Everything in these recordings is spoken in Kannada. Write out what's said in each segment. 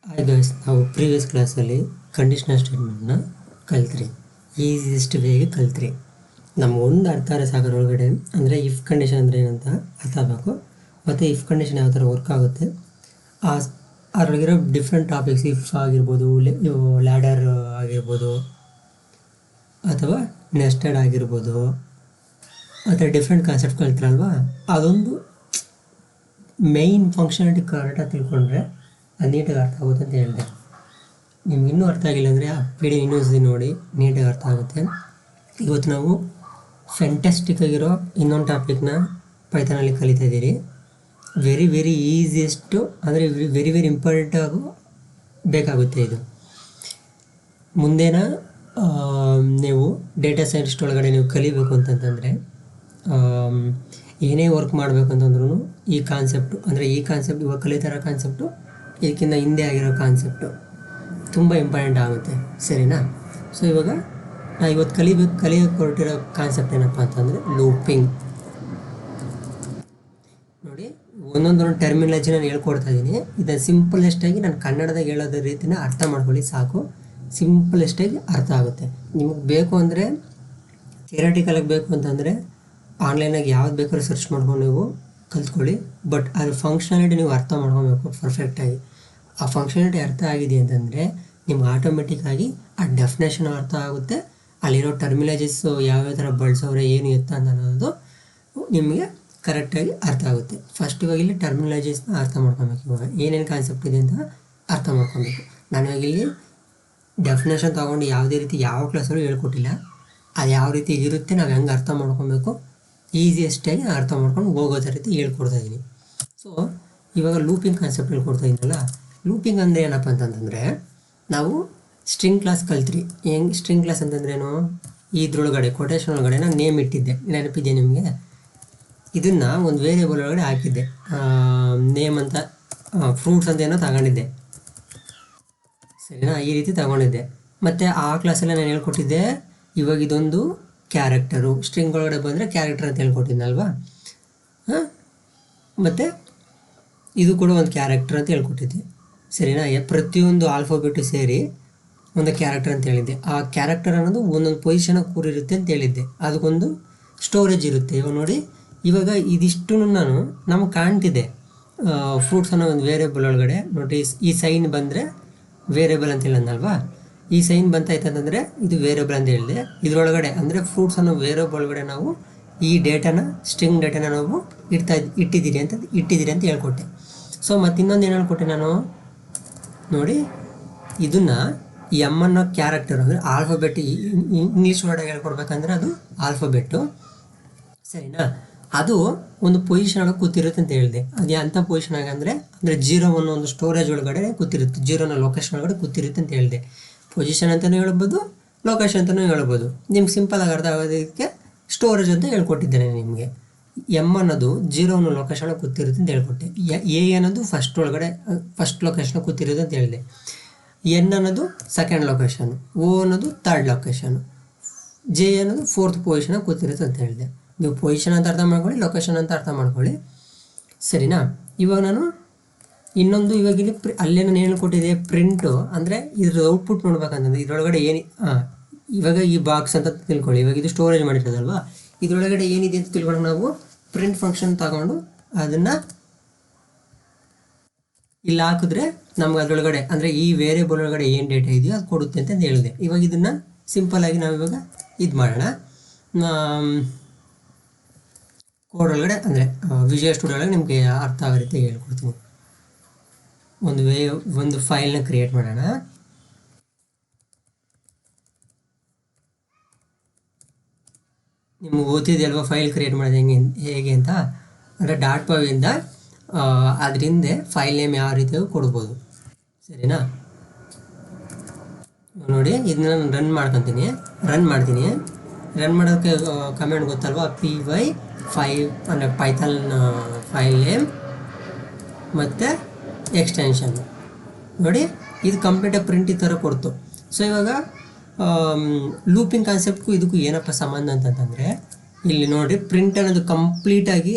ಹಾಯ್ ಗೈಸ್, ನಾವು ಪ್ರೀವಿಯಸ್ ಕ್ಲಾಸಲ್ಲಿ ಕಂಡೀಷನಲ್ ಸ್ಟೇಟ್ಮೆಂಟ್ನ ಕಲ್ತ್ರಿ. ಈಸಿಯೆಸ್ಟ್ ವೇಗೆ ಕಲ್ತ್ರಿ. ನಮ್ಗೆ ಒಂದು ಅರ್ಥ ಆದರೆ ಸಾಗರ ಒಳಗಡೆ ಅಂದರೆ ಇಫ್ ಕಂಡೀಷನ್ ಅಂದರೆ ಏನಂತ ಅರ್ಥ ಆಗಬೇಕು, ಮತ್ತು ಇಫ್ ಕಂಡೀಷನ್ ಯಾವ ಥರ ವರ್ಕ್ ಆಗುತ್ತೆ, ಅದರೊಳಗಿರೋ ಡಿಫ್ರೆಂಟ್ ಟಾಪಿಕ್ಸ್, ಇಫ್ ಆಗಿರ್ಬೋದು, ಲ್ಯಾಡರ್ ಆಗಿರ್ಬೋದು, ಅಥವಾ ನೆಸ್ಟೆಡ್ ಆಗಿರ್ಬೋದು, ಆ ಥರ ಡಿಫ್ರೆಂಟ್ ಕಾನ್ಸೆಪ್ಟ್ ಕಲ್ತಿರಲ್ವಾ, ಅದೊಂದು ಮೇಯ್ನ್ ಫಂಕ್ಷನಾಲಿಟಿ ಕರೆಕ್ಟಾಗಿ ತಿಳ್ಕೊಂಡ್ರೆ ಅದು ನೀಟಾಗಿ ಅರ್ಥ ಆಗುತ್ತೆ ಅಂತ ಹೇಳಿದೆ. ನಿಮ್ಗೆ ಇನ್ನೂ ಅರ್ಥ ಆಗಿಲ್ಲ ಅಂದರೆ ಆ ಪಿ ಡಿ ಇನ್ನೊಂದ್ಸತಿ ನೋಡಿ, ನೀಟಾಗಿ ಅರ್ಥ ಆಗುತ್ತೆ. ಇವತ್ತು ನಾವು ಫ್ಯಾಂಟಾಸ್ಟಿಕ್ ಆಗಿರೋ ಇನ್ನೊಂದು ಟಾಪಿಕ್ನ ಪೈಥಾನಲ್ಲಿ ಕಲಿತಾ ಇದ್ದೀರಿ. ವೆರಿ ಈಸಿಯೆಸ್ಟು ಅಂದರೆ ವೆರಿ ಇಂಪಾರ್ಟೆಂಟಾಗೂ ಬೇಕಾಗುತ್ತೆ ಇದು. ಮುಂದೇನ ನೀವು ಡೇಟಾ ಸೈನ್ಟಿಸ್ಟ್ ಒಳಗಡೆ ನೀವು ಕಲಿಬೇಕು ಅಂತಂತಂದರೆ, ಏನೇ ವರ್ಕ್ ಮಾಡಬೇಕು ಅಂತಂದ್ರೂ ಈ ಕಾನ್ಸೆಪ್ಟು ಅಂದರೆ ಈ ಕಾನ್ಸೆಪ್ಟ್ ಇವಾಗ ಕಲಿತಾರೋ ಕಾನ್ಸೆಪ್ಟು ಇದಕ್ಕಿಂತ ಹಿಂದೆ ಆಗಿರೋ ಕಾನ್ಸೆಪ್ಟು ತುಂಬ ಇಂಪಾರ್ಟೆಂಟ್ ಆಗುತ್ತೆ, ಸರಿನಾ? ಸೊ ಇವಾಗ ನಾನು ಇವತ್ತು ಕಲಿಯೋಕ್ಕೆ ಹೊರಟಿರೋ ಕಾನ್ಸೆಪ್ಟ್ ಏನಪ್ಪ ಅಂತಂದರೆ ಲೂಪಿಂಗ್. ನೋಡಿ, ಒಂದೊಂದೊಂದು ಟರ್ಮಿನಾಲಜಿ ನಾನು ಹೇಳ್ಕೊಡ್ತಾ ಇದ್ದೀನಿ. ಇದನ್ನು ಸಿಂಪಲೆಸ್ಟಾಗಿ ನಾನು ಕನ್ನಡದಾಗ ಹೇಳೋದ್ರ ರೀತಿನ ಅರ್ಥ ಮಾಡ್ಕೊಳ್ಳಿ ಸಾಕು. ಸಿಂಪಲೆಸ್ಟಾಗಿ ಅರ್ಥ ಆಗುತ್ತೆ. ನಿಮಗೆ ಬೇಕು ಅಂದರೆ ಥಿಯರಿಟಿಕಲಾಗಿ ಬೇಕು ಅಂತಂದರೆ ಆನ್ಲೈನಾಗಿ ಯಾವ್ದು ಬೇಕಾದ್ರೂ ಸರ್ಚ್ ಮಾಡ್ಕೊಂಡು ನೀವು ಕಲ್ತ್ಕೊಳ್ಳಿ. ಬಟ್ ಅದ್ರ ಫಂಕ್ಷನಾಲಿಟಿ ನೀವು ಅರ್ಥ ಮಾಡ್ಕೊಬೇಕು ಪರ್ಫೆಕ್ಟಾಗಿ. ಆ ಫಂಕ್ಷನಾಲಿಟಿ ಅರ್ಥ ಆಗಿದೆ ಅಂತಂದರೆ ನಿಮ್ಗೆ ಆಟೋಮೆಟಿಕ್ಕಾಗಿ ಆ ಡೆಫಿನೇಷನ್ ಅರ್ಥ ಆಗುತ್ತೆ. ಅಲ್ಲಿರೋ ಟರ್ಮಿನಾಲಜೀಸು ಯಾವ್ಯಾವ ಥರ ಬಳಸೋರೆ, ಏನು ಎತ್ತ ಅನ್ನೋದು ನಿಮಗೆ ಕರೆಕ್ಟಾಗಿ ಅರ್ಥ ಆಗುತ್ತೆ. ಫಸ್ಟ್ ಇವಾಗ ಇಲ್ಲಿ ಟರ್ಮಿನಾಲಜೀಸ್ನ ಅರ್ಥ ಮಾಡ್ಕೊಬೇಕು. ಇವಾಗ ಏನೇನು ಕಾನ್ಸೆಪ್ಟ್ ಇದೆ ಅಂತ ಅರ್ಥ ಮಾಡ್ಕೊಬೇಕು. ನಾನು ಇವಾಗ ಇಲ್ಲಿ ಡೆಫಿನೇಷನ್ ತೊಗೊಂಡು ಯಾವುದೇ ರೀತಿ ಯಾವ ಕ್ಲಾಸಲ್ಲೂ ಹೇಳ್ಕೊಟ್ಟಿಲ್ಲ. ಅದು ಯಾವ ರೀತಿ ಇರುತ್ತೆ, ನಾವು ಹೆಂಗೆ ಅರ್ಥ ಮಾಡ್ಕೊಬೇಕು, ಈಸಿಯೆಸ್ಟಾಗಿ ಅರ್ಥ ಮಾಡ್ಕೊಂಡು ಹೋಗೋದ ರೀತಿ ಹೇಳ್ಕೊಡ್ತಾ ಇದ್ದೀನಿ. ಸೊ ಇವಾಗ ಲೂಪಿಂಗ್ ಕಾನ್ಸೆಪ್ಟ್ ಹೇಳ್ಕೊಡ್ತಾ ಇದ್ದೀನಲ್ಲ, ಲೂಪಿಂಗ್ ಅಂದರೆ ಏನಪ್ಪ ಅಂತಂದರೆ, ನಾವು ಸ್ಟ್ರಿಂಗ್ ಕ್ಲಾಸ್ ಕಲ್ತ್ರಿ. ಹೆಂಗೆ ಸ್ಟ್ರಿಂಗ್ ಕ್ಲಾಸ್ ಅಂತಂದ್ರೇನು, ಇದ್ರೊಳಗಡೆ ಕೊಟೇಶನ್ ಒಳಗಡೆ ನಾನು ನೇಮ್ ಇಟ್ಟಿದ್ದೆ, ನೆನಪಿದ್ದೆ ನಿಮಗೆ. ಇದನ್ನು ಒಂದು ವೇರಿಯೇಬಲ್ ಒಳಗಡೆ ಹಾಕಿದ್ದೆ, ನೇಮ್ ಅಂತ, ಫ್ರೂಟ್ಸ್ ಅಂತ ಏನೋ ತಗೊಂಡಿದ್ದೆ, ಸರಿನಾ? ಈ ರೀತಿ ತಗೊಂಡಿದ್ದೆ. ಮತ್ತು ಆ ಕ್ಲಾಸಲ್ಲಿ ನಾನು ಹೇಳ್ಕೊಟ್ಟಿದ್ದೆ, ಇವಾಗ ಇದೊಂದು ಕ್ಯಾರೆಕ್ಟರು, ಸ್ಟ್ರಿಂಗ್ ಒಳಗಡೆ ಬಂದರೆ ಕ್ಯಾರೆಕ್ಟರ್ ಅಂತ ಹೇಳ್ಕೊಟ್ಟಿದ್ನಲ್ವಾ. ಮತ್ತು ಇದು ಕೂಡ ಒಂದು ಕ್ಯಾರೆಕ್ಟರ್ ಅಂತ ಹೇಳ್ಕೊಟ್ಟಿದ್ದೆ, ಸರಿನಾ? ಪ್ರತಿಯೊಂದು ಆಲ್ಫಾಬೆಟು ಸೇರಿ ಒಂದು ಕ್ಯಾರೆಕ್ಟರ್ ಅಂತ ಹೇಳಿದ್ದೆ. ಆ ಕ್ಯಾರೆಕ್ಟರ್ ಅನ್ನೋದು ಒಂದೊಂದು ಪೊಸಿಷನಾಗಿ ಕೂರಿರುತ್ತೆ ಅಂತ ಹೇಳಿದ್ದೆ. ಅದಕ್ಕೊಂದು ಸ್ಟೋರೇಜ್ ಇರುತ್ತೆ. ಇವಾಗ ನೋಡಿ, ಇವಾಗ ಇದಿಷ್ಟು ನಮಗೆ ಕಾಣ್ತಿದೆ. ಫ್ರೂಟ್ಸ್ ಅನ್ನೋ ಒಂದು ವೇರಿಯೇಬಲ್ ಒಳಗಡೆ ನೋಡಿ, ಈ ಸೈನ್ ಬಂದರೆ ವೇರಿಯೇಬಲ್ ಅಂತ ಹೇಳೋದಲ್ವಾ. ಈ ಸೈನ್ ಬಂತಾಯ್ತಂತಂದರೆ ಇದು ವೇರಿಯೇಬಲ್ ಅಂತ ಹೇಳಿದೆ. ಇದರೊಳಗಡೆ ಅಂದರೆ ಫ್ರೂಟ್ಸ್ ಅನ್ನೋ ವೇರಿಯೇಬಲ್ ಒಳಗಡೆ ನಾವು ಈ ಡೇಟಾನ, ಸ್ಟ್ರಿಂಗ್ ಡೇಟಾನ ನಾವು ಇಟ್ಟಿದ್ದೀರಿ ಅಂತ ಹೇಳ್ಕೊಟ್ಟೆ. ಸೊ ಮತ್ತು ಇನ್ನೊಂದು ಏನು ಹೇಳ್ಕೊಟ್ಟೆ ನಾನು ನೋಡಿ, ಇದನ್ನು ಎಮ್ ಅನ್ನೋ ಕ್ಯಾರೆಕ್ಟರ್ ಅಂದರೆ ಆಲ್ಫಾಬೆಟ್, ಇಂಗ್ಲೀಷ್ ವರ್ಡಾಗಿ ಹೇಳ್ಕೊಡ್ಬೇಕಂದ್ರೆ ಅದು ಆಲ್ಫಾಬೆಟ್ಟು, ಸರಿನಾ? ಅದು ಒಂದು ಪೊಸಿಷನ್ ಒಳಗೆ ಕೂತಿರುತ್ತೆ ಅಂತ ಹೇಳಿದೆ. ಅದು ಅಂಥ ಪೊಸಿಷನ್ ಆಗಂದರೆ ಅಂದರೆ 0 ಅನ್ನೋ ಒಂದು ಸ್ಟೋರೇಜ್ ಒಳಗಡೆ ಕೂತಿರುತ್ತೆ, 0 ಲೊಕೇಶನ್ ಒಳಗಡೆ ಕೂತಿರುತ್ತೆ ಅಂತ ಹೇಳಿದೆ. ಪೊಸಿಷನ್ ಅಂತಲೂ ಹೇಳ್ಬೋದು, ಲೊಕೇಶನ್ ಅಂತಲೂ ಹೇಳ್ಬೋದು. ನಿಮ್ಗೆ ಸಿಂಪಲಾಗಿ ಅರ್ಥ ಆಗೋದಕ್ಕೆ ಸ್ಟೋರೇಜ್ ಅಂತ ಹೇಳ್ಕೊಟ್ಟಿದ್ದೇನೆ ನಿಮಗೆ. ಎಮ್ ಅನ್ನೋದು 0 ಅನ್ನೋ ಲೊಕೇಶನ್ ಕೂತಿರುತ್ತೆ ಅಂತ ಹೇಳ್ಕೊಟ್ಟೆ. ಎ ಅನ್ನೋದು ಫಸ್ಟ್ ಲೊಕೇಶನ್ ಕೂತಿರುತ್ತೆ ಅಂತ ಹೇಳಿದೆ. ಎನ್ ಅನ್ನೋದು ಸೆಕೆಂಡ್ ಲೊಕೇಶನ್, ಓ ಅನ್ನೋದು ಥರ್ಡ್ ಲೊಕೇಶನ್, ಜೆ ಅನ್ನೋದು ಫೋರ್ತ್ ಪೊಸಿಷನಾಗಿ ಕೂತಿರುತ್ತೆ ಅಂತ ಹೇಳಿದೆ. ನೀವು ಪೊಸಿಷನ್ ಅಂತ ಅರ್ಥ ಮಾಡ್ಕೊಳ್ಳಿ, ಲೊಕೇಶನ್ ಅಂತ ಅರ್ಥ ಮಾಡ್ಕೊಳ್ಳಿ, ಸರಿನಾ? ಇವಾಗ ನಾನು ಇನ್ನೊಂದು ಇವಾಗ ಇಲ್ಲಿ ಅಲ್ಲೇ ನಾನು ಹೇಳ್ಕೊಟ್ಟಿದ್ದೆ ಪ್ರಿಂಟು ಅಂದರೆ ಇದ್ರ ಔಟ್ಪುಟ್ ನೋಡ್ಬೇಕಂತಂದ್ರೆ ಇದರೊಳಗಡೆ ಇವಾಗ ಈ ಬಾಕ್ಸ್ ಅಂತ ತಿಳ್ಕೊಳ್ಳಿ. ಇವಾಗ ಇದು ಸ್ಟೋರೇಜ್ ಮಾಡಿರೋದಲ್ವಾ, ಇದರೊಳಗಡೆ ಏನಿದೆ ಅಂತ ತಿಳ್ಕೊಂಡು ನಾವು ಪ್ರಿಂಟ್ ಫಂಕ್ಷನ್ ತಗೊಂಡು ಅದನ್ನು ಇಲ್ಲಿ ಹಾಕಿದ್ರೆ ನಮ್ಗೆ ಅದರೊಳಗಡೆ ಅಂದರೆ ಈ ವೇರಿಯೇಬಲ್ ಒಳಗಡೆ ಏನು ಡೇಟಾ ಇದೆಯೋ ಅದು ಕೊಡುತ್ತೆ ಅಂತ ಹೇಳಿದೆ. ಇವಾಗ ಇದನ್ನು ಸಿಂಪಲ್ಲಾಗಿ ನಾವು ಇವಾಗ ಇದು ಮಾಡೋಣ. ಕೋಡ್ ಒಳಗಡೆ ಅಂದರೆ ವಿಜುವಲ್ ಸ್ಟುಡಿಯೋ ಒಳಗೆ ನಿಮಗೆ ಅರ್ಥ ಆಗೋ ರೀತಿ ಹೇಳ್ಕೊಡ್ತೀನಿ. ಒಂದು ಫೈಲ್ನ ಕ್ರಿಯೇಟ್ ಮಾಡೋಣ. ನಿಮ್ಗೆ ಗೊತ್ತಿದೆ ಅಲ್ವಾ ಫೈಲ್ ಕ್ರಿಯೇಟ್ ಮಾಡೋದು ಹೇಗೆ ಅಂತ. ಅಂದರೆ .py ಇಂದ ಅದರಿಂದ ಫೈಲ್ ನೇಮ್ ಯಾವ ರೀತಿಯಾಗಿ ಕೊಡ್ಬೋದು, ಸರಿನಾ? ನೋಡಿ, ಇದನ್ನ ನಾನು ರನ್ ಮಾಡ್ತೀನಿ. ರನ್ ಮಾಡೋಕ್ಕೆ ಕಮೆಂಟ್ ಗೊತ್ತಲ್ವಾ, py5 ಅಂದರೆ ಪೈಥಾನ್ ಫೈಲ್ ನೇಮ್ ಮತ್ತು ಎಕ್ಸ್ಟೆನ್ಷನ್. ನೋಡಿ, ಇದು ಕಂಪ್ಲೀಟಾಗಿ ಪ್ರಿಂಟ್ ಈ ಥರ ಕೊಡ್ತು. ಸೊ ಇವಾಗ ಲೂಪಿಂಗ್ ಕಾನ್ಸೆಪ್ಟ್ಗೂ ಇದಕ್ಕೂ ಏನಪ್ಪ ಸಂಬಂಧ ಅಂತಂತಂದರೆ, ಇಲ್ಲಿ ನೋಡಿ ಪ್ರಿಂಟ್ ಅನ್ನೋದು ಕಂಪ್ಲೀಟಾಗಿ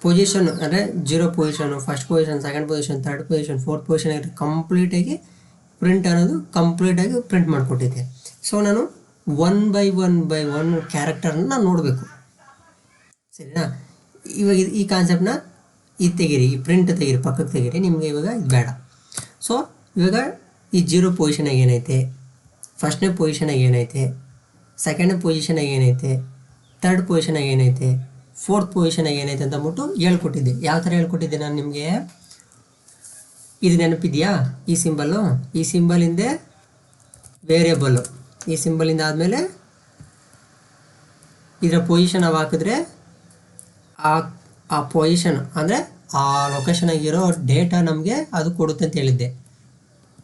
ಪೊಸಿಷನ್ ಅಂದರೆ 0 position, first position, second position, third position, fourth position ಆಗಿರೋ ಕಂಪ್ಲೀಟಾಗಿ ಪ್ರಿಂಟ್ ಅನ್ನೋದು ಕಂಪ್ಲೀಟಾಗಿ ಪ್ರಿಂಟ್ ಮಾಡಿಕೊಟ್ಟಿದ್ದೆ. ಸೊ ನಾನು 1 ಕ್ಯಾರೆಕ್ಟರ್ನ ನಾನು ನೋಡಬೇಕು, ಸರಿನಾ. ಇವಾಗ ಈ ಕಾನ್ಸೆಪ್ಟನ್ನ ಇದು ತೆಗೀರಿ, ಈ ಪ್ರಿಂಟ್ ತೆಗೀರಿ, ಪಕ್ಕಕ್ಕೆ ತೆಗೀರಿ, ನಿಮಗೆ ಇವಾಗ ಇದು ಬೇಡ. ಸೊ ಇವಾಗ ಈ 0 ಪೊಸಿಷನಾಗಿ ಏನೈತೆ, ಫಸ್ಟ್ನೇ ಪೊಸಿಷನಾಗಿ ಏನೈತೆ, ಸೆಕೆಂಡ್ನೇ ಪೊಸಿಷನಾಗಿ ಏನೈತೆ, ಥರ್ಡ್ ಪೊಸಿಷನಾಗಿ ಏನೈತೆ, ಫೋರ್ತ್ ಪೊಸಿಷನಾಗಿ ಏನೈತೆ ಅಂತ ಅಂದ್ಬಿಟ್ಟು ಹೇಳ್ಕೊಟ್ಟಿದ್ದೆ. ಯಾವ ಥರ ಹೇಳ್ಕೊಟ್ಟಿದ್ದೆ ನಾನು ನಿಮಗೆ, ಇದು ನೆನಪಿದೆಯಾ? ಈ ಸಿಂಬಲ್ಲು, ಈ ಸಿಂಬಲಿಂದ ವೇರಿಯಬಲ್ಲು, ಈ ಸಿಂಬಲಿಂದ ಆದಮೇಲೆ ಇದರ ಪೊಸಿಷನ್ ನಾವು ಹಾಕಿದ್ರೆ ಆ ಪೊಸಿಷನ್ ಅಂದರೆ ಆ ಲೊಕೇಶನಾಗಿರೋ ಡೇಟಾ ನಮಗೆ ಅದು ಕೊಡುತ್ತೆ ಅಂತ ಹೇಳಿದ್ದೆ,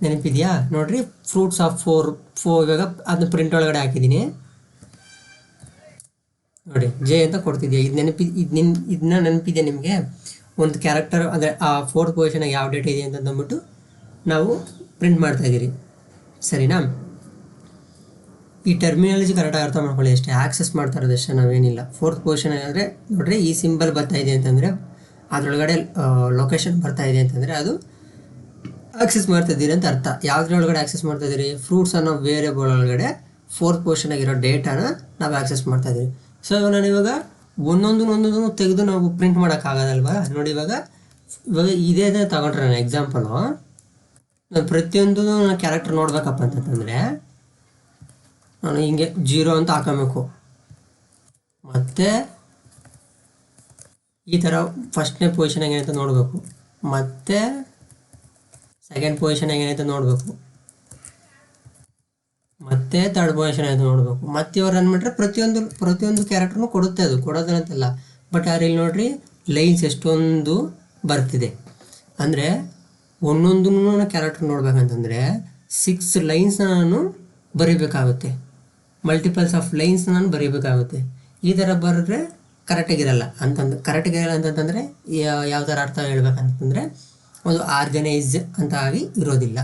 ನೆನಪಿದೆಯಾ? ನೋಡಿರಿ, ಫ್ರೂಟ್ಸ್ ಆಫ್ ಫೋರ್ ಇವಾಗ ಅದನ್ನ ಪ್ರಿಂಟ್ ಒಳಗಡೆ ಹಾಕಿದ್ದೀನಿ ನೋಡಿ, ಜೆ ಅಂತ ಕೊಡ್ತಿದ್ಯಾ. ಇದನ್ನ ನೆನಪಿದೆ ನಿಮಗೆ? ಒಂದು ಕ್ಯಾರೆಕ್ಟರ್ ಅಂದರೆ ಆ ಫೋರ್ತ್ ಪೊಸಿಷನಾಗ ಯಾವ ಡೇಟಾ ಇದೆ ಅಂತ ಅಂದ್ಬಿಟ್ಟು ನಾವು ಪ್ರಿಂಟ್ ಮಾಡ್ತಾಯಿದ್ದೀರಿ, ಸರಿನಾ. ಈ ಟರ್ಮಿನಾಲಜಿ ಕರೆಕ್ಟಾಗಿ ಅರ್ಥ ಮಾಡ್ಕೊಳ್ಳಿ ಅಷ್ಟೇ, ಆಕ್ಸೆಸ್ ಮಾಡ್ತಾ ಇರೋದು ಅಷ್ಟೇ, ನಾವೇನಿಲ್ಲ. ಫೋರ್ತ್ ಪೊಸಿಷನ್ ಅಂದರೆ ನೋಡ್ರಿ, ಈ ಸಿಂಬಲ್ ಬರ್ತಾ ಇದೆ ಅಂತಂದರೆ ಅದರೊಳಗಡೆ ಲೊಕೇಶನ್ ಬರ್ತಾ ಇದೆ ಅಂತಂದರೆ ಅದು ಆಕ್ಸೆಸ್ ಮಾಡ್ತಾಯಿದ್ದೀರಿ ಅಂತ ಅರ್ಥ. ಯಾವುದ್ರೊಳಗಡೆ ಆಕ್ಸೆಸ್ ಮಾಡ್ತಾಯಿದ್ದೀರಿ? ಫ್ರೂಟ್ಸ್ ಅನ್ನೋ ವೇರಿಯಬಲ್ ಒಳಗಡೆ ಫೋರ್ತ್ ಪೊಸಿಷನಾಗಿರೋ ಡೇಟಾನ ನಾವು ಆಕ್ಸೆಸ್ ಮಾಡ್ತಾಯಿದ್ದೀವಿ. ಸೊ ನಾನು ಇವಾಗ ಒಂದೊಂದು ತೆಗೆದು ನಾವು ಪ್ರಿಂಟ್ ಮಾಡೋಕ್ಕಾಗೋದಲ್ವಾ. ನೋಡಿ, ಇವಾಗ ಇದೇ ತಗೊಂಡ್ರೆ ನಾನು ಎಕ್ಸಾಂಪಲು, ನಾನು ಪ್ರತಿಯೊಂದು ನಾನು ಕ್ಯಾರೆಕ್ಟರ್ ನೋಡ್ಬೇಕಪ್ಪ ಅಂತಂದರೆ ನಾನು ಹಿಂಗೆ 0 ಅಂತ ಹಾಕೋಬೇಕು, ಮತ್ತು ಈ ಥರ ಫಸ್ಟ್ನೇ ಪೊಸಿಷನಾಗ ಏನಂತ ನೋಡಬೇಕು, ಮತ್ತು ಸೆಕೆಂಡ್ ಪೊಸಿಷನಾಗ ಏನಂತ ನೋಡಬೇಕು, ಮತ್ತು ಥರ್ಡ್ ಪೊಸಿಷನ್ ಆಯಿತು ನೋಡಬೇಕು. ಮತ್ತು ಇವ್ರು ರನ್ ಮಾಡಿದ್ರೆ ಪ್ರತಿಯೊಂದು ಕ್ಯಾರೆಕ್ಟರ್ನು ಕೊಡುತ್ತೆ, ಅದು ಕೊಡೋದಂತಲ್ಲ. ಬಟ್ ಯಾರು ಇಲ್ಲಿ ನೋಡಿರಿ, ಲೈನ್ಸ್ ಎಷ್ಟೊಂದು ಬರ್ತಿದೆ ಅಂದರೆ ಒಂದೊಂದು ಕ್ಯಾರೆಕ್ಟರ್ ನೋಡ್ಬೇಕಂತಂದರೆ 6 ಲೈನ್ಸ್ನ ನಾನು ಬರೀಬೇಕಾಗುತ್ತೆ, ಮಲ್ಟಿಪಲ್ಸ್ ಆಫ್ ಲೈನ್ಸ್ನ ನಾನು ಬರೀಬೇಕಾಗುತ್ತೆ. ಈ ಥರ ಬರೆದ್ರೆ ಕರೆಕ್ಟಾಗಿರಲ್ಲ ಅಂತಂತಂದರೆ ಯಾವ ಥರ ಅರ್ಥ ಹೇಳ್ಬೇಕಂತಂದರೆ ಒಂದು ಆರ್ಗನೈಸ್ ಅಂತ ಆಗಿ ಇರೋದಿಲ್ಲ.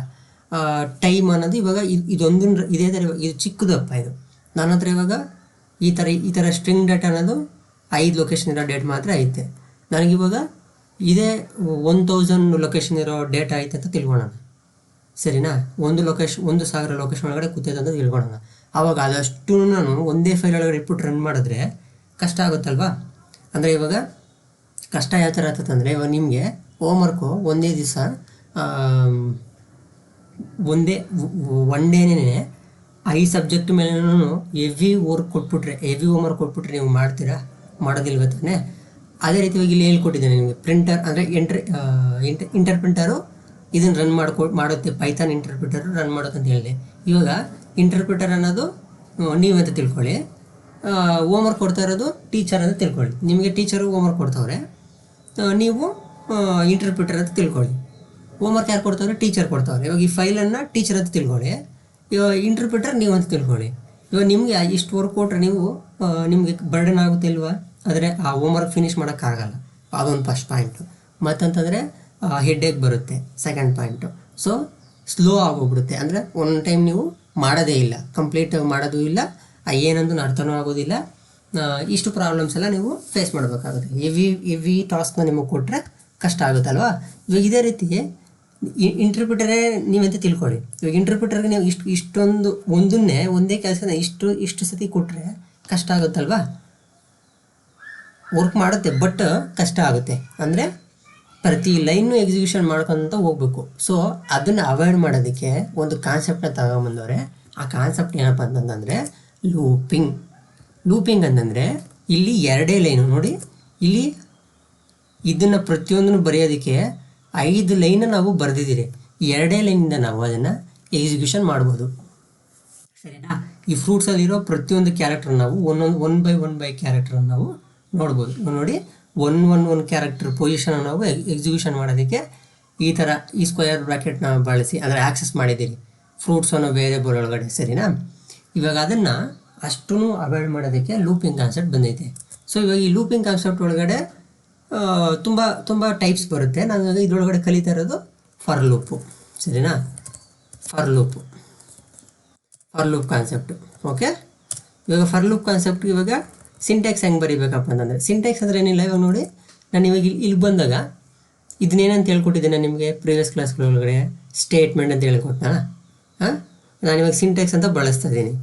ಟೈಮ್ ಅನ್ನೋದು ಇವಾಗ ಇದೊಂದು ಇದೇ ಥರ ಇದು ಚಿಕ್ಕದಪ್ಪ, ಇದು ನನ್ನ ಹತ್ರ ಇವಾಗ ಈ ಥರ ಸ್ಟ್ರಿಂಗ್ ಡೇಟ್ ಅನ್ನೋದು 5 ಲೊಕೇಶನ್ ಇರೋ ಡೇಟ್ ಮಾತ್ರ ಐತೆ. ನನಗಿವಾಗ ಇದೇ 1000 ಲೊಕೇಶನ್ ಇರೋ ಡೇಟಾ ಐತೆ ಅಂತ ತಿಳ್ಕೊಳ್ಳೋಣ, ಸರಿನಾ. 1,000 ಲೊಕೇಶನ್ ಒಳಗಡೆ ಕೂತೈತೆ ಅಂತ ತಿಳ್ಕೊಳ್ಳೋಣ. ಆವಾಗ ಅದಷ್ಟು ನಾನು ಒಂದೇ ಫೈಲ್ ಒಳಗಡೆ ಇಟ್ಬಿಟ್ಟು ರನ್ ಮಾಡಿದ್ರೆ ಕಷ್ಟ ಆಗುತ್ತಲ್ವಾ. ಅಂದರೆ ಇವಾಗ ಕಷ್ಟ ಯಾವ ಥರ ಆಗ್ತದೆ ಇವಾಗ ನಿಮಗೆ ಹೋಮ್ವರ್ಕು ಒಂದೇ ದಿವಸ ಒನ್ ಡೇನೇ 5 ಸಬ್ಜೆಕ್ಟ್ ಮೇಲೆ ಹೆವಿ ಹೋಮ್ವರ್ಕ್ ಕೊಟ್ಬಿಟ್ರೆ ನೀವು ಮಾಡ್ತೀರಾ? ಮಾಡೋದಿಲ್ವ ತಾನೆ. ಅದೇ ರೀತಿಯಾಗಿ ಇಲ್ಲಿ ಹೇಳ್ಕೊಟ್ಟಿದ್ದೇನೆ ನಿಮಗೆ, ಪ್ರಿಂಟರ್ ಅಂದರೆ ಇಂಟರ್ಪ್ರಿಟರು ಇದನ್ನು ರನ್ ಮಾಡುತ್ತೆ, ಪೈಥಾನ್ ಇಂಟರ್ಪ್ರಿಟರು ರನ್ ಮಾಡುತ್ತೆ ಅಂತ ಹೇಳಿದೆ. ಇವಾಗ ಇಂಟರ್ಪ್ರಿಟರ್ ಅನ್ನೋದು ನೀವಂತ ತಿಳ್ಕೊಳ್ಳಿ, ಹೋಮ್ವರ್ಕ್ ಕೊಡ್ತಾ ಇರೋದು ಟೀಚರ್ ಅಂತ ತಿಳ್ಕೊಳ್ಳಿ. ನಿಮಗೆ ಟೀಚರು ಹೋಮ್ವರ್ಕ್ ಕೊಡ್ತಾವ್ರೆ, ನೀವು ಇಂಟರ್ಪ್ರಿಟರ್ ಅಂತ ತಿಳ್ಕೊಳ್ಳಿ. ಹೋಮ್ವರ್ಕ್ ಯಾರು ಕೊಡ್ತಾವ್ರೆ? ಟೀಚರ್ ಕೊಡ್ತಾವ್ರೆ. ಇವಾಗ ಈ ಫೈಲನ್ನು ಟೀಚರ್ ಅಂತ ತಿಳ್ಕೊಳ್ಳಿ, ಇವಾಗ ಇಂಟರ್ಪ್ರಿಟರ್ ನೀವು ಅಂತ ತಿಳ್ಕೊಳ್ಳಿ. ಇವಾಗ ನಿಮಗೆ ಇಷ್ಟು ವರ್ಕ್ ಕೊಟ್ಟರೆ ನಿಮಗೆ ಬರ್ಡನ್ ಆಗುತ್ತೆ ಇಲ್ವಾ? ಆದರೆ ಆ ಹೋಮ್ವರ್ಕ್ ಫಿನಿಷ್ ಮಾಡೋಕ್ಕಾಗಲ್ಲ, ಅದೊಂದು ಫಸ್ಟ್ ಪಾಯಿಂಟು. ಮತ್ತಂತಂದರೆ ಹೆಡ್ಏಕ್ ಬರುತ್ತೆ, ಸೆಕೆಂಡ್ ಪಾಯಿಂಟು. ಸೊ ಸ್ಲೋ ಆಗೋಗ್ಬಿಡುತ್ತೆ, ಅಂದರೆ ಒನ್ ಟೈಮ್ ನೀವು ಮಾಡೋದೇ ಇಲ್ಲ, ಕಂಪ್ಲೀಟ್ ಮಾಡೋದು ಇಲ್ಲ, ಏನಂದು ಅರ್ಥನೂ ಆಗೋದಿಲ್ಲ. ಇಷ್ಟು ಪ್ರಾಬ್ಲಮ್ಸ್ ಎಲ್ಲ ನೀವು ಫೇಸ್ ಮಾಡಬೇಕಾಗುತ್ತೆ. ಹೆವಿ ಟಾಸ್ಕ್ನ ನಿಮಗೆ ಕೊಟ್ಟರೆ ಕಷ್ಟ ಆಗುತ್ತಲ್ವಾ. ಇವಾಗ ಇದೇ ರೀತಿ ಇಂಟರ್ಪ್ರಿಟರೇ ನೀವಂತ ತಿಳ್ಕೊಳ್ಳಿ. ಇವಾಗ ಇಂಟರ್ಪ್ರಿಟರ್ಗೆ ನೀವು ಇಷ್ಟೊಂದು ಒಂದೇ ಕೆಲಸನ ಇಷ್ಟು ಸತಿ ಕೊಟ್ಟರೆ ಕಷ್ಟ ಆಗುತ್ತಲ್ವಾ. ವರ್ಕ್ ಮಾಡುತ್ತೆ ಬಟ್ ಕಷ್ಟ ಆಗುತ್ತೆ, ಅಂದರೆ ಪ್ರತಿ ಲೈನ್ನು ಎಕ್ಸಿಕ್ಯೂಷನ್ ಮಾಡ್ಕೊತ ಹೋಗ್ಬೇಕು. ಸೊ ಅದನ್ನು ಅವಾಯ್ಡ್ ಮಾಡೋದಕ್ಕೆ ಒಂದು ಕಾನ್ಸೆಪ್ಟನ್ನ ತಗೊಂಬಂದವ್ರೆ. ಆ ಕಾನ್ಸೆಪ್ಟ್ ಏನಪ್ಪ ಅಂತಂದರೆ ಲೂಪಿಂಗ್ ಅಂತಂದರೆ ಇಲ್ಲಿ 2 ಲೈನು ನೋಡಿ, ಇಲ್ಲಿ ಇದನ್ನು ಪ್ರತಿಯೊಂದನ್ನು ಬರೆಯೋದಕ್ಕೆ 5 ಲೈನ ನಾವು ಬರೆದಿದ್ದೀರಿ. 2 ಲೈನಿಂದ ನಾವು ಅದನ್ನು ಎಕ್ಸಿಕ್ಯೂಷನ್ ಮಾಡ್ಬೋದು, ಸರಿನಾ. ಈ ಫ್ರೂಟ್ಸಲ್ಲಿರೋ ಪ್ರತಿಯೊಂದು ಕ್ಯಾರೆಕ್ಟರ್ ನಾವು ಒನ್ ಬೈ ಕ್ಯಾರೆಕ್ಟರ್ ನಾವು ನೋಡ್ಬೋದು. ನೋಡಿ, ಒನ್ ಕ್ಯಾರೆಕ್ಟರ್ ಪೊಸಿಷನ್ ನಾವು ಎಕ್ಸಿಕ್ಯೂಷನ್ ಮಾಡೋದಕ್ಕೆ ಈ ಸ್ಕ್ವೇರ್ ಬ್ರಾಕೆಟ್ನ ಬಳಸಿ ಅಂದರೆ ಆಕ್ಸೆಸ್ ಮಾಡಿದ್ದೀರಿ ಫ್ರೂಟ್ಸ್ ಅನ್ನೋ ವೇರಿಯಬಲ್ ಒಳಗಡೆ, ಸರಿನಾ. ಇವಾಗ ಅದನ್ನು ಅಷ್ಟೂ ಅವಾಯ್ಡ್ ಮಾಡೋದಕ್ಕೆ ಲೂಪಿಂಗ್ ಕಾನ್ಸೆಪ್ಟ್ ಬಂದೈತೆ. ಸೊ ಇವಾಗ ಈ ಲೂಪಿಂಗ್ ಕಾನ್ಸೆಪ್ಟ್ ಒಳಗಡೆ ತುಂಬ ಟೈಪ್ಸ್ ಬರುತ್ತೆ. ನಾನು ಇದರೊಳಗಡೆ ಕಲಿತಾ ಇರೋದು ಫಾರ್ ಲೂಪು, ಸರಿನಾ. For loop concept, okay. ಇವಾಗ ಫಾರ್ ಲೂಪ್ ಕಾನ್ಸೆಪ್ಟ್ ಇವಾಗ ಸಿಂಟ್ಯಾಕ್ಸ್ ಹೆಂಗೆ ಬರೀಬೇಕಪ್ಪ ಅಂತಂದರೆ, ಸಿಂಟ್ಯಾಕ್ಸ್ ಅಂದರೆ ಏನಿಲ್ಲ. ಇವಾಗ ನೋಡಿ, ನಾನು ಇವಾಗ ಇಲ್ಲಿ ಬಂದಾಗ ಇದನ್ನೇನಂತ ಹೇಳ್ಕೊಟ್ಟಿದ್ದೆ ನಾನು ನಿಮಗೆ ಪ್ರೀವಿಯಸ್ ಕ್ಲಾಸ್ಗಳೊಳಗಡೆ ಸ್ಟೇಟ್ಮೆಂಟ್ ಅಂತ ಹೇಳ್ಕೊಟ್ನಾ. ಹಾಂ, ನಾನಿವಾಗ ಸಿಂಟೆಕ್ಸ್ ಅಂತ ಬಳಸ್ತಾ ಇದ್ದೀನಿ.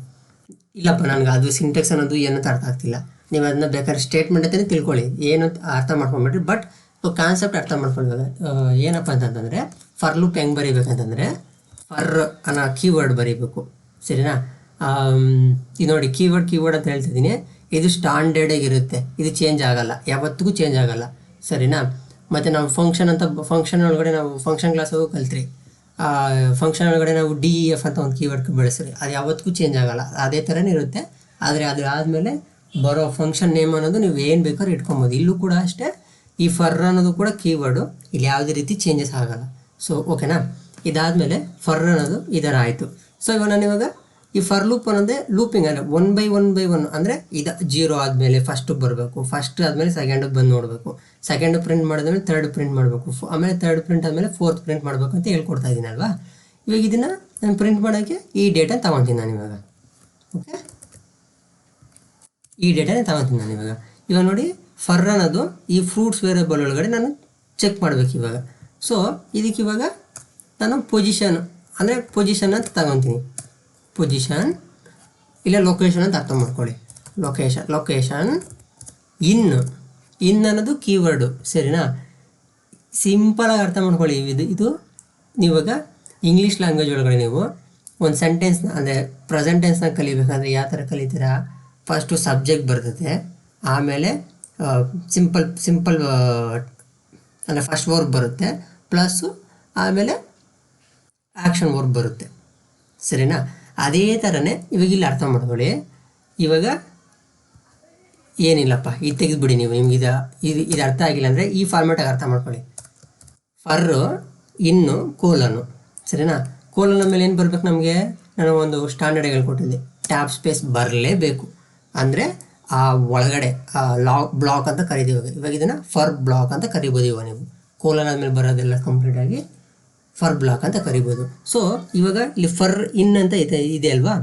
ಇಲ್ಲಪ್ಪ ನನಗೆ ಅದು ಸಿಂಟೆಕ್ಸ್ ಅನ್ನೋದು ಏನಂತ ಅರ್ಥ ಆಗ್ತಿಲ್ಲ, ನೀವು ಅದನ್ನ ಬೇಕಾದ್ರೆ ಸ್ಟೇಟ್ಮೆಂಟ್ ಅಂತಲೇ ತಿಳ್ಕೊಳ್ಳಿ, ಏನು ಅರ್ಥ ಮಾಡ್ಕೊಂಬಿಟ್ರಿ. ಬಟ್ ಕಾನ್ಸೆಪ್ಟ್ ಅರ್ಥ ಮಾಡ್ಕೊಳ್ಬೇಕು. ಏನಪ್ಪ ಅಂತಂದರೆ ಫರ್ ಲೂಪ್ ಹೆಂಗೆ ಬರೀಬೇಕಂತಂದರೆ ಫರ್ ಅನ್ನೋ ಕೀವರ್ಡ್ ಬರೀಬೇಕು, ಸರಿನಾ. ಇದು ನೋಡಿ ಕೀವರ್ಡ್ ಅಂತ ಹೇಳ್ತಿದ್ದೀನಿ. ಇದು ಸ್ಟ್ಯಾಂಡರ್ಡಾಗಿರುತ್ತೆ, ಇದು ಚೇಂಜ್ ಆಗೋಲ್ಲ, ಯಾವತ್ತಿಗೂ ಚೇಂಜ್ ಆಗೋಲ್ಲ, ಸರಿನಾ. ಮತ್ತು ನಾವು ಫಂಕ್ಷನ್ ಒಳಗಡೆ ನಾವು ಫಂಕ್ಷನ್ ಕ್ಲಾಸು ಕಲ್ತ್ರಿ. ಫಂಕ್ಷನ್ ಒಳಗಡೆ ನಾವು DEF ಅಂತ ಒಂದು ಕೀವರ್ಡ್ ಬೆಳೆಸ್ರಿ, ಅದು ಯಾವತ್ತಿಗೂ ಚೇಂಜ್ ಆಗೋಲ್ಲ, ಅದೇ ಥರನೇ ಇರುತ್ತೆ. ಆದರೆ ಅದು ಆದಮೇಲೆ ಬರೋ ಫಂಕ್ಷನ್ ನೇಮ್ ಅನ್ನೋದು ನೀವು ಏನು ಬೇಕಾದ್ರೂ ಇಟ್ಕೊಬೋದು. ಇಲ್ಲೂ ಕೂಡ ಅಷ್ಟೇ, ಈ ಫರ್ ಅನ್ನೋದು ಕೂಡ ಕೀವರ್ಡು, ಇಲ್ಲಿ ಯಾವುದೇ ರೀತಿ ಚೇಂಜಸ್ ಆಗೋಲ್ಲ. ಸೊ ಓಕೆನಾ. ಇದಾದಮೇಲೆ ಫರ್ ಅನ್ನೋದು ಈ ಥರ ಆಯಿತು. ಸೊ ನಾನಿವಾಗ ಈ ಫರ್ ಲೂಪ್ ಅನ್ನೋದೇ ಲೂಪಿಂಗ್ ಅಂದರೆ 1 by 1 ಅಂದರೆ ಇದು 0 ಆದಮೇಲೆ ಫಸ್ಟಿಗೆ ಬರಬೇಕು, ಫಸ್ಟ್ ಆದಮೇಲೆ ಸೆಕೆಂಡಿಗೆ ಬಂದು ನೋಡಬೇಕು, ಸೆಕೆಂಡ್ ಪ್ರಿಂಟ್ ಮಾಡಿದ್ಮೇಲೆ ಥರ್ಡ್ ಪ್ರಿಂಟ್ ಮಾಡಬೇಕು, ಆಮೇಲೆ ಥರ್ಡ್ ಪ್ರಿಂಟ್ ಆದಮೇಲೆ ಫೋರ್ತ್ ಪ್ರಿಂಟ್ ಮಾಡಬೇಕು ಅಂತ ಹೇಳ್ಕೊಡ್ತಾ ಇದ್ದೀನಿ ಅಲ್ವಾ. ಇವಾಗ ಇದನ್ನು ನಾನು ಪ್ರಿಂಟ್ ಮಾಡೋಕ್ಕೆ ಈ ಡೇಟಾ ತೊಗೊತೀನಿ ನಾನು ಇವಾಗ. ಓಕೆ, ಈ ಡೇಟಾನೇ ತೊಗೊತೀನಿ ನಾನು ಇವಾಗ ನೋಡಿ ಫರ್ ಅನ್ನೋದು ಈ ಫ್ರೂಟ್ಸ್ ವೇರಿಯಬಲ್ ಒಳಗಡೆ ನಾನು ಚೆಕ್ ಮಾಡಬೇಕು ಇವಾಗ. ಸೊ ಇದಕ್ಕೆ ಇವಾಗ ನಾನು ಪೊಸಿಷನ್ ಅಂತ ತಗೊತೀನಿ. ಪೊಸಿಷನ್ ಇಲ್ಲ ಲೊಕೇಶನ್ ಅಂತ ಅರ್ಥ ಮಾಡ್ಕೊಳ್ಳಿ. ಲೊಕೇಶನ್ ಇನ್ ಅನ್ನೋದು ಕೀವರ್ಡು, ಸರಿನಾ. ಸಿಂಪಲಾಗಿ ಅರ್ಥ ಮಾಡ್ಕೊಳ್ಳಿ. ಇದು ನೀವಾಗ ಇಂಗ್ಲೀಷ್ ಲ್ಯಾಂಗ್ವೇಜ್ ಒಳಗಡೆ ನೀವು ಒಂದು ಸೆಂಟೆನ್ಸ್ನ ಅಂದರೆ ಪ್ರೆಸೆಂಟ್ ಟೆನ್ಸ್ನ ಕಲಿಬೇಕಂದ್ರೆ ಯಾವ ಥರ ಕಲಿತೀರಾ, ಫಸ್ಟು ಸಬ್ಜೆಕ್ಟ್ ಬರ್ತದೆ, ಆಮೇಲೆ ಸಿಂಪಲ್ ಅಂದರೆ ಫಸ್ಟ್ ವರ್ಬ್ ಬರುತ್ತೆ, ಪ್ಲಸ್ಸು ಆಮೇಲೆ ಆ್ಯಕ್ಷನ್ ವರ್ಬ್ ಬರುತ್ತೆ, ಸರಿನಾ. ಅದೇ ಥರನೇ ಇವಾಗ ಇಲ್ಲಿ ಅರ್ಥ ಮಾಡ್ಕೊಳ್ಳಿ. ಇವಾಗ ಏನಿಲ್ಲಪ್ಪ, ಇದು ತೆಗೆದುಬಿಡಿ ನೀವು, ನಿಮ್ಗೆ ಇದು ಅರ್ಥ ಆಗಿಲ್ಲ ಅಂದರೆ ಈ ಫಾರ್ಮ್ಯಾಟಾಗಿ ಅರ್ಥ ಮಾಡ್ಕೊಳ್ಳಿ. ಫರ್ರು ಕೋಲನು, ಸರಿನಾ. ಕೋಲನ ಮೇಲೆ ಏನು ಬರಬೇಕು ನಮಗೆ, ನಾನು ಒಂದು ಸ್ಟ್ಯಾಂಡರ್ಡ್ ಹೇಳ್ಕೊಟ್ಟಿದ್ದೆ, ಟ್ಯಾಬ್ ಸ್ಪೇಸ್ ಬರಲೇಬೇಕು. ಅಂದರೆ ಆ ಒಳಗಡೆ ಬ್ಲಾಕ್ ಅಂತ ಕರಿತೀವಿ. ಇವಾಗ ಇದನ್ನು ಫರ್ ಬ್ಲಾಕ್ ಅಂತ ಕರಿಬೋದು. ಇವಾಗ ನೀವು ಕೋಲನ್ ಆದಮೇಲೆ ಬರೋದೆಲ್ಲ ಕಂಪ್ಲೀಟಾಗಿ ಫರ್ ಬ್ಲಾಕ್ ಅಂತ ಕರಿಬೋದು. ಸೊ ಇವಾಗ ಇಲ್ಲಿ ಫರ್ ಅಂತ ಇದೆ ಅಲ್ವಾ.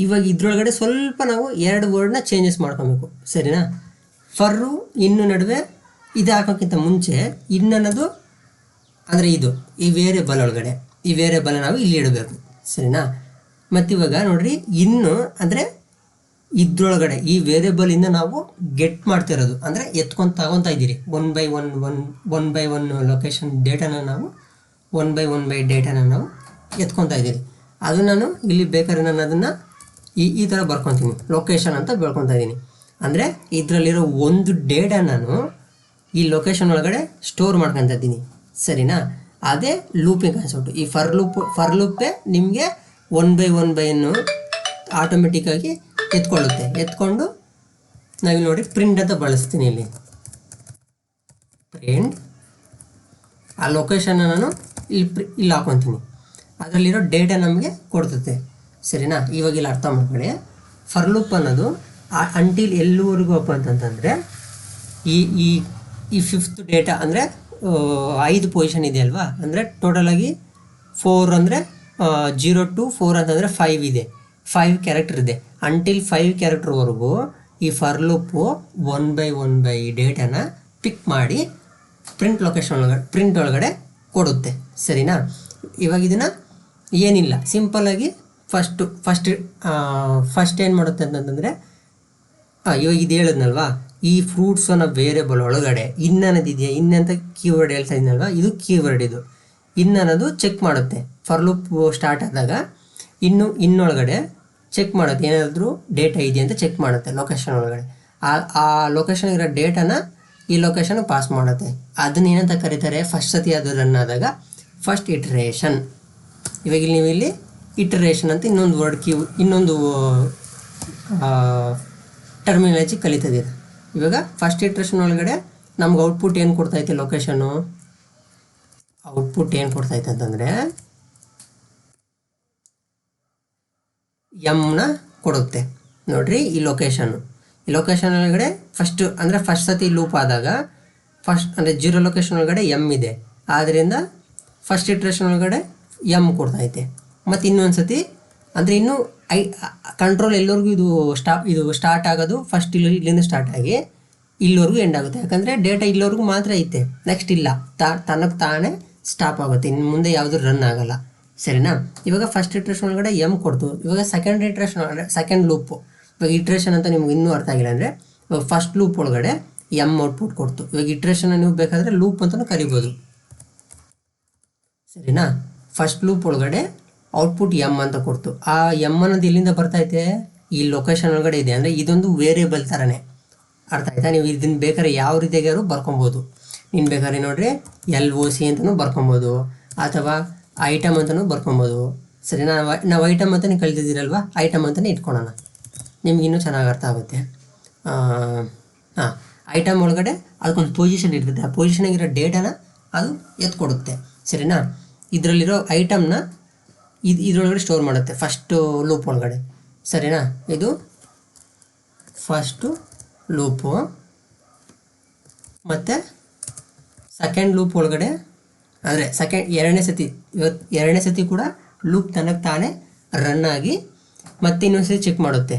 ಇವಾಗ ಇದ್ರೊಳಗಡೆ ಸ್ವಲ್ಪ ನಾವು 2 ವರ್ಡ್ನ ಚೇಂಜಸ್ ಮಾಡ್ಕೊಬೇಕು, ಸರಿನಾ. ಫರ್ರು ನಡುವೆ ಇದು ಹಾಕೋಕ್ಕಿಂತ ಮುಂಚೆ ಅನ್ನೋದು ಅಂದರೆ ಈ ವೇರಿಯಬಲ್ ಒಳಗಡೆ ಈ ವೇರಿಯಬಲ್ ನಾವು ಇಲ್ಲಿ ಇಡಬೇಕು, ಸರಿನಾ. ಮತ್ತು ಇವಾಗ ನೋಡ್ರಿ ಅಂದರೆ ಇದ್ರೊಳಗಡೆ ಈ ವೇರಿಯಬಲಿಂದ ನಾವು ಗೆಟ್ ಮಾಡ್ತಿರೋದು ಅಂದರೆ ತಗೊತಾ ಇದ್ದೀರಿ 1 by 1 ಲೊಕೇಶನ್ ಡೇಟಾನ ನಾವು 1 by 1 ಡೇಟಾನ ನಾವು ಎತ್ಕೊತಾ ಇದ್ದೀರಿ. ಅದು ನಾನು ಇಲ್ಲಿ ಬೇಕಾದ್ರೆ ನಾನು ಅದನ್ನು ಈ ಥರ ಬರ್ಕೊತೀನಿ, ಲೊಕೇಶನ್ ಅಂತ ಬರ್ಕೊತಾ ಇದ್ದೀನಿ. ಅಂದರೆ ಇದರಲ್ಲಿರೋ ಒಂದು ಡೇಟಾ ನಾನು ಈ ಲೊಕೇಶನ್ ಒಳಗಡೆ ಸ್ಟೋರ್ ಮಾಡ್ಕೊತಾ ಇದ್ದೀನಿ, ಸರಿನಾ. ಅದೇ ಲೂಪಿಂಗ್ ಕಾನ್ಸೆಪ್ಟು. ಈ ಫರ್ ಲೂಪೇ ನಿಮಗೆ 1 by 1 ಆಟೋಮೆಟಿಕ್ಕಾಗಿ ಎತ್ಕೊಂಡು ನಾವಿಲ್ಲಿ ನೋಡಿ ಪ್ರಿಂಟ್ ಅಂತ ಬಳಸ್ತೀನಿ. ಇಲ್ಲಿ ಪ್ರಿಂಟ್ ಆ ಲೊಕೇಶನ್ನ ನಾನು ಇಲ್ಲಿ ಹಾಕೊತೀನಿ, ಅದರಲ್ಲಿರೋ ಡೇಟಾ ನಮಗೆ ಕೊಡ್ತದೆ, ಸರಿನಾ. ಇವಾಗ ಇಲ್ಲಿ ಅರ್ಥ ಮಾಡ್ಕೊಳ್ಳಿ. ಫರ್ ಲೂಪ್ ಅನ್ನೋದು ಅಂಟಿಲ್ ಎಲ್ಲಿವರೆಗೂ ಅಪ್ಪ ಅಂತಂತಂದರೆ ಈ 5th ಡೇಟಾ ಅಂದರೆ 5 ಪೊಸಿಷನ್ ಇದೆ ಅಲ್ವಾ. ಅಂದರೆ ಟೋಟಲಾಗಿ 4 ಅಂದರೆ 0 to 4 ಅಂತಂದರೆ 5 ಇದೆ, 5 ಕ್ಯಾರೆಕ್ಟರ್ ಇದೆ. ಅಂಟಿಲ್ 5 ಕ್ಯಾರೆಕ್ಟರ್ವರೆಗೂ ಈ ಫರ್ ಲೂಪು 1 by 1 ಡೇಟಾನ ಪಿಕ್ ಮಾಡಿ ಪ್ರಿಂಟ್ ಒಳಗಡೆ ಕೊಡುತ್ತೆ, ಸರಿನಾ. ಇವಾಗ ಇದನ್ನು ಏನಿಲ್ಲ, ಸಿಂಪಲ್ಲಾಗಿ ಫಸ್ಟ್ ಏನು ಮಾಡುತ್ತೆ ಅಂತಂದರೆ ಇವಾಗ ಇದು ಹೇಳಿದ್ನಲ್ವಾ, ಈ ಫ್ರೂಟ್ಸ್ ಅನ್ನೋ ವೇರಿಯಬಲ್ ಒಳಗಡೆ ಅನ್ನೋದಿದೆಯಾ, ಅಂತ ಕೀವರ್ಡ್ ಹೇಳ್ತಾ ಇದ್ನಲ್ವಾ, ಇದು ಕೀವರ್ಡ್. ಇದು ಅನ್ನೋದು ಚೆಕ್ ಮಾಡುತ್ತೆ. ಫರ್ ಲೂಪ್ ಸ್ಟಾರ್ಟ್ ಆದಾಗ ಇನ್ನೊಳಗಡೆ ಚೆಕ್ ಮಾಡುತ್ತೆ, ಏನಾದರೂ ಡೇಟಾ ಇದೆಯಾ ಅಂತ ಚೆಕ್ ಮಾಡುತ್ತೆ ಲೊಕೇಶನ್ ಒಳಗಡೆ. ಆ ಲೊಕೇಶನ್ ಇರೋ ಡೇಟಾನ ಈ ಲೊಕೇಶನ್ ಪಾಸ್ ಮಾಡುತ್ತೆ. ಅದನ್ನ ಏನಂತ ಕರೀತಾರೆ, ಫಸ್ಟ್ ಸತಿ ಅದು ರನ್ ಆದಾಗ ಫಸ್ಟ್ ಇಟ್ರೇಷನ್. ಇವಾಗ ನೀವು ಇಲ್ಲಿ ಇಟರೇಷನ್ ಅಂತ ಇನ್ನೊಂದು ಟರ್ಮಿನಾಲಜಿ ಕಲಿತದಿದೆ. ಇವಾಗ ಫಸ್ಟ್ ಇಟ್ರೇಷನ್ ಒಳಗಡೆ ನಮ್ಗೆ ಔಟ್ಪುಟ್ ಏನು ಕೊಡ್ತೈತೆ, ಲೊಕೇಶನ್ನು ಔಟ್ಪುಟ್ ಏನು ಕೊಡ್ತೈತೆ ಅಂತಂದರೆ ನ ಕೊಡುತ್ತೆ. ನೋಡ್ರಿ ಈ ಲೊಕೇಶನ್ ಒಳಗಡೆ ಫಸ್ಟ್ ಸತಿ ಲೂಪ್ ಆದಾಗ ಅಂದರೆ 0 ಲೊಕೇಶನ್ ಒಳಗಡೆ ಇದೆ, ಆದ್ದರಿಂದ ಫಸ್ಟ್ ಇಟ್ರೇಷನ್ ಒಳಗಡೆ ಕೊಡ್ತೈತೆ. ಮತ್ತು ಇನ್ನೊಂದು ಸತಿ ಅಂದರೆ ಇನ್ನೂ ಕಂಟ್ರೋಲ್ ಎಲ್ಲರಿಗೂ ಇದು ಸ್ಟಾರ್ಟ್ ಆಗೋದು ಫಸ್ಟ್ ಇಲ್ಲಿಂದ ಸ್ಟಾರ್ಟ್ ಆಗಿ ಇಲ್ಲಿವರೆಗೂ ಎಂಡ್ ಆಗುತ್ತೆ, ಯಾಕಂದರೆ ಡೇಟಾ ಇಲ್ಲಿವರೆಗೂ ಮಾತ್ರ ಐತೆ, ನೆಕ್ಸ್ಟ್ ಇಲ್ಲ, ತನಕ್ಕೆ ತಾನೇ ಸ್ಟಾಪ್ ಆಗುತ್ತೆ, ಇನ್ನು ಮುಂದೆ ಯಾವುದು ರನ್ ಆಗಲ್ಲ. ಸರಿನಾ? ಇವಾಗ ಫಸ್ಟ್ ಇಟ್ರೇಷನ್ ಒಳಗಡೆ ಎಮ್ ಕೊಡ್ತು, ಇವಾಗ ಸೆಕೆಂಡ್ ಇಟ್ರೇಷನ್ ಒಳಗಡೆ ಸೆಕೆಂಡ್ ಲೂಪು, ಇವಾಗ ಇಟ್ರೇಷನ್ ಅಂತ ನಿಮ್ಗೆ ಇನ್ನೂ ಅರ್ಥ ಆಗಿಲ್ಲ ಅಂದರೆ ಇವಾಗ ಫಸ್ಟ್ ಲೂಪ್ ಒಳಗಡೆ ಎಮ್ ಔಟ್ಪುಟ್ ಕೊಡ್ತು. ಇವಾಗ ಇಟ್ರೇಷನ್ ನೀವು ಬೇಕಾದರೆ ಲೂಪ್ ಅಂತಲೂ ಕರಿಬೋದು. ಸರಿನಾ? ಫಸ್ಟ್ ಲೂಪ್ ಒಳಗಡೆ ಔಟ್ಪುಟ್ ಎಮ್ ಅಂತ ಕೊಡ್ತು. ಆ ಎಮ್ ಅನ್ನೋದು ಎಲ್ಲಿಂದ ಬರ್ತೈತೆ? ಈ ಲೊಕೇಶನ್ ಒಳಗಡೆ ಇದೆ, ಅಂದರೆ ಇದೊಂದು ವೇರಿಯೇಬಲ್ ಥರನೇ. ಅರ್ಥ ಆಯ್ತಾ? ನೀವು ಇದನ್ನು ಬೇಕಾದ್ರೆ ಯಾವ ರೀತಿಯಾಗಿಯೂ ಬರ್ಕೊಬೋದು. ನೀನು ಬೇಕಾದ್ರೆ ನೋಡ್ರಿ LOC ಅಂತಲೂ ಬರ್ಕೊಬೋದು, ಅಥವಾ ಐಟಮ್ ಅಂತಲೂ ಬರ್ಕೊಬೋದು. ಸರಿನಾ? ನಾವು ಐಟಮ್ ಅಂತಲೇ ಕಲ್ತಿದ್ದೀರಲ್ವ, ಐಟಮ್ ಅಂತಲೇ ಇಟ್ಕೊಳ್ಳೋಣ, ನಿಮ್ಗೆ ಇನ್ನೂ ಚೆನ್ನಾಗಿ ಅರ್ಥ ಆಗುತ್ತೆ. ಹಾಂ, ಐಟಮ್ ಒಳಗಡೆ ಅದಕ್ಕೊಂದು ಪೊಸಿಷನ್ ಇರ್ತದೆ, ಆ ಪೊಸಿಷನಾಗಿರೋ ಡೇಟಾನ ಅದು ಎತ್ಕೊಡುತ್ತೆ. ಸರಿನಾ? ಇದರಲ್ಲಿರೋ ಐಟಮ್ನ ಇದರೊಳಗಡೆ ಸ್ಟೋರ್ ಮಾಡುತ್ತೆ ಫಸ್ಟು ಲೂಪ್ ಒಳಗಡೆ. ಸರಿನಾ? ಇದು ಫಸ್ಟು ಲೂಪು. ಮತ್ತು ಸೆಕೆಂಡ್ ಲೂಪ್ ಒಳಗಡೆ ಅಂದರೆ ಎರಡನೇ ಸತಿ ಕೂಡ ಲೂಪ್ ತನಗೆ ತಾನೇ ರನ್ ಆಗಿ ಮತ್ತೆ ಇನ್ನೊಂದು ಸತಿ ಚೆಕ್ ಮಾಡುತ್ತೆ,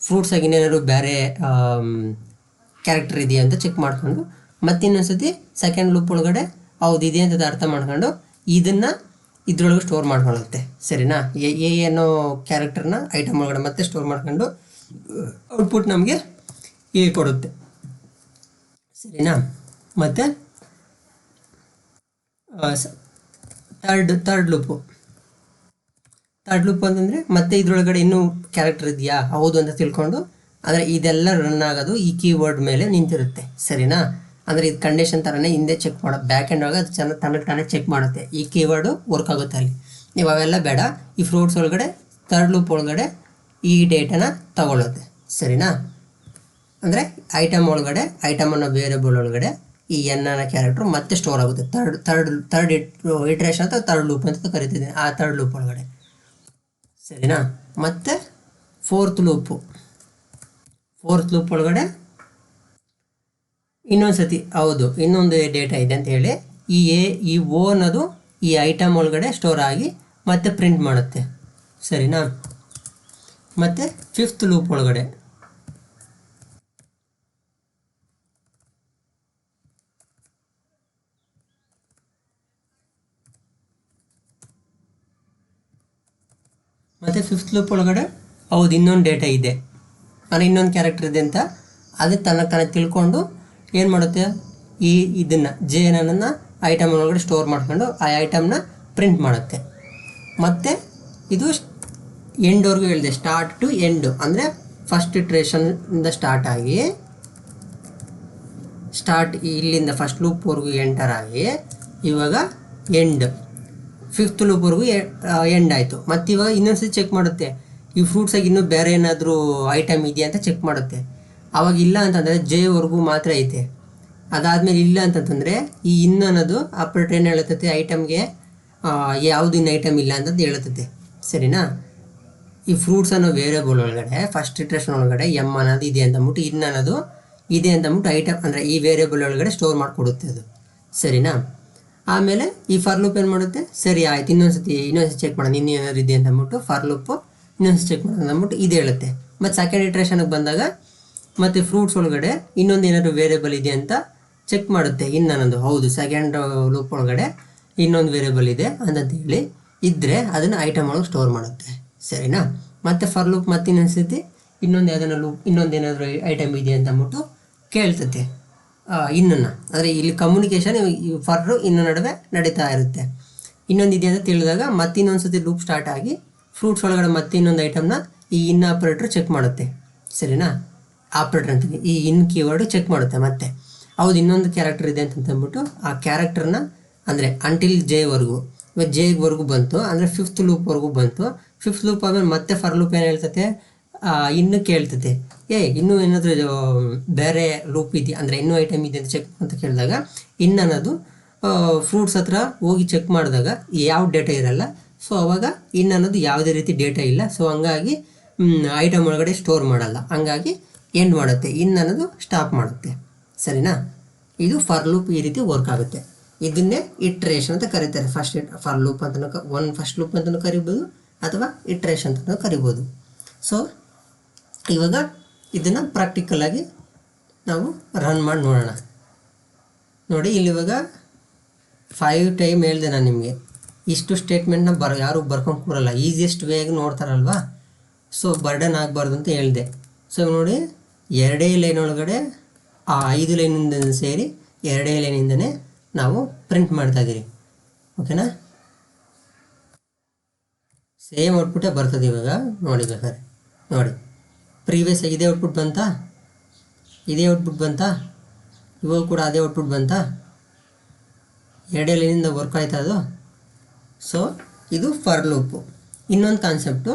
ಫ್ರೂಟ್ಸ್ ಆಗಿ ಇನ್ನೇನಾದ್ರು ಬೇರೆ ಕ್ಯಾರೆಕ್ಟರ್ ಇದೆಯಾ ಅಂತ ಚೆಕ್ ಮಾಡ್ಕೊಂಡು ಮತ್ತೆ ಇನ್ನೊಂದು ಸತಿ ಸೆಕೆಂಡ್ ಲೂಪ್ ಒಳಗಡೆ ಹೌದು ಇದೆ ಅಂತ ಅರ್ಥ ಮಾಡ್ಕೊಂಡು ಇದನ್ನು ಇದ್ರೊಳಗೆ ಸ್ಟೋರ್ ಮಾಡ್ಕೊಳ್ಳುತ್ತೆ. ಸರಿನಾ? ಏನೋ ಕ್ಯಾರೆಕ್ಟರ್ನ ಐಟಮ್ ಒಳಗಡೆ ಮತ್ತೆ ಸ್ಟೋರ್ ಮಾಡ್ಕೊಂಡು ಔಟ್ಪುಟ್ ನಮಗೆ ಕೊಡುತ್ತೆ. ಸರಿನಾ? ಮತ್ತು ಥರ್ಡ್ ಲೂಪು ಅಂತಂದರೆ ಮತ್ತೆ ಇದ್ರೊಳಗಡೆ ಇನ್ನೂ ಕ್ಯಾರೆಕ್ಟರ್ ಇದೆಯಾ ಹೌದು ಅಂತ ತಿಳ್ಕೊಂಡು, ಅಂದರೆ ಇದೆಲ್ಲ ರನ್ ಆಗೋದು ಈ ಕೀವರ್ಡ್ ಮೇಲೆ ನಿಂತಿರುತ್ತೆ. ಸರಿನಾ? ಅಂದರೆ ಇದು ಕಂಡೀಷನ್ ಥರನೇ ಹಿಂದೆ ಚೆಕ್ ಮಾಡೋದು, ಬ್ಯಾಕ್ ಎಂಡ್ ಒಳಗೆ ಅದು ತನಗೆ ತಾನೇ ಚೆಕ್ ಮಾಡುತ್ತೆ ಈ ಕೀವರ್ಡು ವರ್ಕ್ ಆಗುತ್ತೆ ಅಲ್ಲಿ. ನೀವು ಅವೆಲ್ಲ ಬೇಡ, ಈ ಫ್ರೂಟ್ಸ್ ಒಳಗಡೆ ಥರ್ಡ್ ಲೂಪ್ ಒಳಗಡೆ ಈ ಡೇಟಾನ ತಗೊಳ್ಳುತ್ತೆ. ಸರಿನಾ? ಅಂದರೆ ಐಟಮ್ ಒಳಗಡೆ ಐಟಮ್ ಅನ್ನೋ ವೇರಿಯಬಲ್ ಒಳಗಡೆ ಈ ಎನ್ ಅನ್ನೋ ಕ್ಯಾರೆಕ್ಟ್ರು ಮತ್ತೆ ಸ್ಟೋರ್ ಆಗುತ್ತೆ. ಥರ್ಡ್ ಇಟ್ರೇಷನ್ ಅಂತ ಥರ್ಡ್ ಲೂಪ್ ಅಂತ ಕರಿತಿದ್ದೀನಿ, ಆ ಥರ್ಡ್ ಲೂಪ್ ಒಳಗಡೆ. ಸರಿನಾ? ಮತ್ತು ಫೋರ್ತ್ ಲೂಪ್ ಒಳಗಡೆ ಇನ್ನೊಂದು ಸತಿ ಹೌದು ಇನ್ನೊಂದು ಡೇಟಾ ಇದೆ ಅಂತ ಹೇಳಿ ಈ ಓ ಅನ್ನೋದು ಈ ಐಟಮ್ ಒಳಗಡೆ ಸ್ಟೋರ್ ಆಗಿ ಮತ್ತೆ ಪ್ರಿಂಟ್ ಮಾಡುತ್ತೆ. ಸರಿನಾ? ಮತ್ತು ಫಿಫ್ತ್ ಲೂಪ್ ಒಳಗಡೆ ಹೌದು ಇನ್ನೊಂದು ಡೇಟಾ ಇದೆ, ಅಂದರೆ ಇನ್ನೊಂದು ಕ್ಯಾರೆಕ್ಟರ್ ಇದೆ ಅಂತ ಅದು ತನಗೆ ತಿಳ್ಕೊಂಡು ಏನು ಮಾಡುತ್ತೆ, ಇದನ್ನು JNN ಐಟಮ್ ಒಳಗಡೆ ಸ್ಟೋರ್ ಮಾಡ್ಕೊಂಡು ಆ ಐಟಮ್ನ ಪ್ರಿಂಟ್ ಮಾಡುತ್ತೆ. ಮತ್ತು ಇದು ಎಂಡ್ವರೆಗೂ ಹೇಳಿದೆ, ಸ್ಟಾರ್ಟ್ ಟು ಎಂಡು, ಅಂದರೆ ಫಸ್ಟ್ ಇಟ್ರೇಷನಿಂದ ಸ್ಟಾರ್ಟ್ ಆಗಿ ಇಲ್ಲಿಂದ ಫಸ್ಟ್ ಲೂಪ್ವರೆಗೂ ಎಂಟರ್ ಆಗಿ ಇವಾಗ ಎಂಡ್ ಫಿಫ್ತ್ ಲೂಪ್ವರೆಗೂ ಎಂಡ್ ಆಯಿತು. ಮತ್ತು ಇವಾಗ ಇನ್ನೊಂದ್ಸತಿ ಚೆಕ್ ಮಾಡುತ್ತೆ ಈ ಫ್ರೂಟ್ಸಾಗಿ ಇನ್ನೂ ಬೇರೆ ಏನಾದರೂ ಐಟಮ್ ಇದೆಯಾ ಅಂತ ಚೆಕ್ ಮಾಡುತ್ತೆ. ಆವಾಗ ಇಲ್ಲ ಅಂತಂದರೆ Jವರೆಗೂ ಮಾತ್ರ ಐತೆ, ಅದಾದಮೇಲೆ ಇಲ್ಲ ಅಂತಂತಂದರೆ ಈ ಇನ್ ಅನ್ನೋದು ಆಪ್ರೇಟರ್ ಏನು ಹೇಳುತ್ತೆ, ಐಟಮ್ಗೆ ಯಾವುದು ಇನ್ನು ಐಟಮ್ ಇಲ್ಲ ಅಂತಂದು ಹೇಳುತ್ತೆ. ಸರಿನಾ? ಈ ಫ್ರೂಟ್ಸ್ ಅನ್ನೋ ವೇರಿಯಬಲ್ ಒಳಗಡೆ ಫಸ್ಟ್ ಇಟ್ರೇಷನ್ ಒಳಗಡೆ ಎಮ್ ಅನ್ನೋದು ಇದೆ ಅಂತಂದ್ಬಿಟ್ಟು ಇನ್ ಅನ್ನೋದು ಇದೆ ಅಂತಂದ್ಬಿಟ್ಟು ಐಟಮ್ ಅಂದರೆ ಈ ವೇರಿಯಬಲ್ ಒಳಗಡೆ ಸ್ಟೋರ್ ಮಾಡಿಕೊಡುತ್ತೆ ಅದು. ಸರಿನಾ? ಆಮೇಲೆ ಈ ಫಾರ್ ಲೂಪ್ ಏನು ಮಾಡುತ್ತೆ, ಸರಿ ಆಯ್ತು ಇನ್ನೊಂದ್ಸತಿ ಚೆಕ್ ಮಾಡೋಣ ಇನ್ನೂ ಏನಾದ್ರು ಇದೆ ಅಂತಂದ್ಬಿಟ್ಟು ಫಾರ್ ಲೂಪು ಇನ್ನೊಂದ್ಸತಿ ಚೆಕ್ ಮಾಡೋಣ ಅಂದ್ಬಿಟ್ಟು ಇದು ಹೇಳುತ್ತೆ. ಮತ್ತು ಸೆಕೆಂಡ್ ಇಟ್ರೇಷನ್ಗೆ ಬಂದಾಗ ಮತ್ತು ಫ್ರೂಟ್ಸ್ ಒಳಗಡೆ ಇನ್ನೊಂದು ಏನಾದರೂ ವೇರಿಯಬಲ್ ಇದೆ ಅಂತ ಚೆಕ್ ಮಾಡುತ್ತೆ ಇನ್ ಅನ್ನೋದು, ಹೌದು ಸೆಕೆಂಡ್ ಲೂಪ್ ಒಳಗಡೆ ಇನ್ನೊಂದು ವೇರಿಯಬಲ್ ಇದೆ ಅಂತಂತ ಹೇಳಿ ಇದ್ದರೆ ಅದನ್ನು ಐಟಮ್ ಒಳಗೆ ಸ್ಟೋರ್ ಮಾಡುತ್ತೆ. ಸರಿನಾ? ಮತ್ತು ಫಾರ್ ಲೂಪ್ ಮತ್ತೆ ಇನ್ನೊಂದ್ಸತಿ ಇನ್ನೊಂದೇನಾದರೂ ಐಟಮ್ ಇದೆ ಅಂತ ಅಂದ್ಬಿಟ್ಟು ಕೇಳ್ತತೆ ಇನ್ನನ್ನು, ಅಂದರೆ ಇಲ್ಲಿ ಕಮ್ಯುನಿಕೇಷನ್ ಫರ್ರು ಇನ್ನು ನಡುವೆ ನಡೀತಾ ಇರುತ್ತೆ. ಇನ್ನೊಂದು ಇದೆ ಅಂತ ತಿಳಿದಾಗ ಮತ್ತೆ ಇನ್ನೊಂದು ಸತಿ ಲೂಪ್ ಸ್ಟಾರ್ಟ್ ಆಗಿ ಫ್ರೂಟ್ಸ್ ಒಳಗಡೆ ಮತ್ತೆ ಇನ್ನೊಂದು ಐಟಮ್ನ ಈ ಇನ್ ಆಪ್ರೇಟ್ರ್ ಚೆಕ್ ಮಾಡುತ್ತೆ. ಸರಿನಾ? ಆಪ್ರೇಟರ್ ಅಂತೀನಿ, ಈ ಇನ್ ಕೀವರ್ಡು ಚೆಕ್ ಮಾಡುತ್ತೆ. ಮತ್ತೆ ಹೌದು ಇನ್ನೊಂದು ಕ್ಯಾರೆಕ್ಟರ್ ಇದೆ ಅಂತಂದ್ಬಿಟ್ಟು ಆ ಕ್ಯಾರೆಕ್ಟರ್ನ ಅಂದರೆ ಅಂಟಿಲ್ Jವರೆಗೂ, ಇವಾಗ Jವರೆಗೂ ಬಂತು ಅಂದರೆ ಫಿಫ್ತ್ ಲೂಪ್ವರೆಗೂ ಬಂತು. ಫಿಫ್ತ್ ಲೂಪ್ ಆದಮೇಲೆ ಮತ್ತೆ ಫರ್ ಲೂಪ್ ಏನು ಹೇಳ್ತತೆ, ಇನ್ನೂ ಕೇಳ್ತತೆ ಇನ್ನೂ ಏನಾದರೂ ಬೇರೆ ಲೂಪ್ ಇದೆಯಾ ಅಂದರೆ ಇನ್ನೂ ಐಟಮ್ ಇದೆ ಅಂತ ಚೆಕ್ ಅಂತ ಕೇಳಿದಾಗ ಇನ್ ಅನ್ನೋದು ಫ್ರೂಟ್ಸ್ ಹತ್ರ ಹೋಗಿ ಚೆಕ್ ಮಾಡಿದಾಗ ಯಾವ ಡೇಟಾ ಇರಲ್ಲ. ಸೊ ಅವಾಗ ಇನ್ ಅನ್ನೋದು ಯಾವುದೇ ರೀತಿ ಡೇಟಾ ಇಲ್ಲ, ಸೊ ಹಂಗಾಗಿ ಐಟಮ್ ಒಳಗಡೆ ಸ್ಟೋರ್ ಮಾಡಲ್ಲ, ಹಂಗಾಗಿ ಎಂಡ್ ಮಾಡುತ್ತೆ, ಇನ್ ಅನ್ನೋದು ಸ್ಟಾಪ್ ಮಾಡುತ್ತೆ. ಸರಿನಾ? ಇದು ಫಾರ್ ಲೂಪ್ ಈ ರೀತಿ ವರ್ಕ್ ಆಗುತ್ತೆ. ಇದನ್ನೇ ಇಟ್ರೇಷನ್ ಅಂತ ಕರೀತಾರೆ. ಫಾರ್ ಲೂಪ್ ಅಂತಲೂ ಫಸ್ಟ್ ಲೂಪ್ ಅಂತಲೂ ಕರಿಬೋದು ಅಥವಾ ಇಟ್ರೇಷನ್ ಅಂತಲೂ ಕರಿಬೋದು. ಸೊ ಇವಾಗ ಇದನ್ನು ಪ್ರಾಕ್ಟಿಕಲಾಗಿ ನಾವು ರನ್ ಮಾಡಿ ನೋಡೋಣ. ನೋಡಿ ಇಲ್ಲಿ ಇವಾಗ 5 ಟೈಮ್ ಹೇಳಿದೆ ನಾನು ನಿಮಗೆ. ಇಷ್ಟು ಸ್ಟೇಟ್ಮೆಂಟ್ನ ಯಾರು ಬರ್ಕೊಂಡು ಕೂರಲ್ಲ, ಈಸಿಯೆಸ್ಟ್ ವೇಗೆ ನೋಡ್ತಾರಲ್ವಾ, ಸೊ ಬರ್ಡನ್ ಆಗಬಾರ್ದು ಅಂತ ಹೇಳಿದೆ. ಸೊ ನೋಡಿ 2 ಲೈನ್ ಒಳಗಡೆ ಆ 5 ಲೈನಿಂದ ಸೇರಿ 2 ಲೈನಿಂದನೇ ನಾವು ಪ್ರಿಂಟ್ ಮಾಡ್ತಾಯಿದ್ದೀರಿ. ಓಕೆನಾ? ಸೇಮ್ ಔಟ್ಪುಟ್ಟೇ ಬರ್ತದೆ ಇವಾಗ. ನೋಡಿ ಬೇಕಾದ್ರೆ ನೋಡಿ, ಪ್ರೀವಿಯಸ್ ಇದೇ ಔಟ್ಪುಟ್ ಬಂತಾ, ಇದೇ ಔಟ್ಪುಟ್ ಬಂತಾ, ಇವಾಗ ಕೂಡ ಅದೇ ಔಟ್ಪುಟ್ ಬಂತಾ, 2 ಲೈನಿಂದ ವರ್ಕ್ ಆಯ್ತಾ ಅದು. ಸೊ ಇದು ಫಾರ್ ಲೂಪು. ಇನ್ನೊಂದು ಕಾನ್ಸೆಪ್ಟು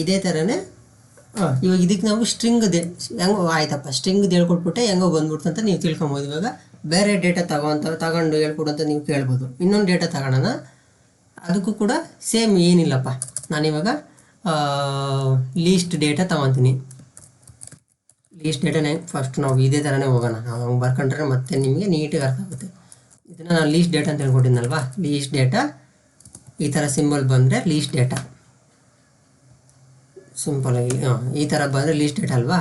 ಇದೇ ಥರನೇ. ಇವಾಗ ಇದಕ್ಕೆ ನಾವು ಸ್ಟ್ರಿಂಗ್ದೆ ಹೆಂಗೋ ಆಯ್ತಪ್ಪ, ಸ್ಟ್ರಿಂಗ್ದು ಹೇಳ್ಕೊಟ್ಬಿಟ್ಟೆ ಹೆಂಗೋ ಬಂದ್ಬಿಡ್ತು ಅಂತ ನೀವು ತಿಳ್ಕೊಬೋದು. ಇವಾಗ ಬೇರೆ ಡೇಟಾ ತಗೊಂಡು ಹೇಳ್ಕೊಡು ಅಂತ ನೀವು ಕೇಳ್ಬೋದು. ಇನ್ನೊಂದು ಡೇಟಾ ತಗೊಳ್ಳೋಣ, ಅದಕ್ಕೂ ಕೂಡ ಸೇಮ್ ಏನಿಲ್ಲಪ್ಪ. ನಾನಿವಾಗ ಲೀಸ್ಟ್ ಡೇಟಾ ತೊಗೊತೀನಿ. ಲೀಸ್ಟ್ ಡೇಟಾನೇ ಫಸ್ಟ್ ನಾವು ಇದೇ ಥರನೇ ಹೋಗೋಣ. ನಾವು ಹಂಗೆ ಬರ್ಕೊಂಡ್ರೆ ಮತ್ತೆ ನಿಮಗೆ ನೀಟಾಗಿ ಅರ್ಥ ಆಗುತ್ತೆ. ಇದನ್ನು ನಾನು ಲೀಸ್ಟ್ ಡೇಟಾ ಅಂತ ಹೇಳ್ಕೊಟ್ಟಿದ್ನಲ್ವಾ, ಲೀಸ್ಟ್ ಡೇಟಾ ಈ ಥರ ಸಿಂಬಲ್ ಬಂದರೆ ಲೀಸ್ಟ್ ಡೇಟಾ ಸಿಂಪಲಾಗಿ ಈ ಥರ ಬಂದರೆ ಲೀಸ್ಟ್ ಡೇಟಾ ಅಲ್ವಾ.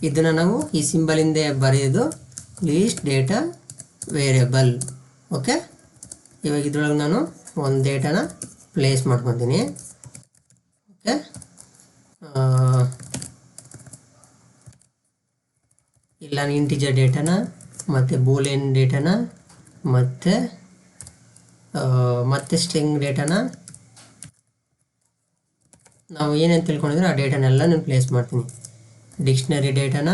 ಇದನ್ನು ನಾವು ಈ ಸಿಂಬಲಿಂದ ಬರೆಯೋದು ಲೀಸ್ಟ್ ಡೇಟಾ ವೇರಿಯಬಲ್. ಓಕೆ, ಇವಾಗ ಇದ್ರೊಳಗೆ ನಾನು ಒಂದು ಡೇಟಾನ ಪ್ಲೇಸ್ ಮಾಡ್ಕೊತೀನಿ. ಓಕೆ, ಇಲ್ಲ ನಾನು ಇಂಟಿಜರ್ ಡೇಟಾನ ಮತ್ತು ಬೂಲಿಯನ್ ಡೇಟಾನ ಮತ್ತು ಸ್ಟ್ರಿಂಗ್ ಡೇಟಾನ ನಾವು ಏನೇನು ತಿಳ್ಕೊಂಡಿದ್ರೆ ಆ ಡೇಟಾನೆಲ್ಲ ನಾನು ಪ್ಲೇಸ್ ಮಾಡ್ತೀನಿ. ಡಿಕ್ಷನರಿ ಡೇಟಾನ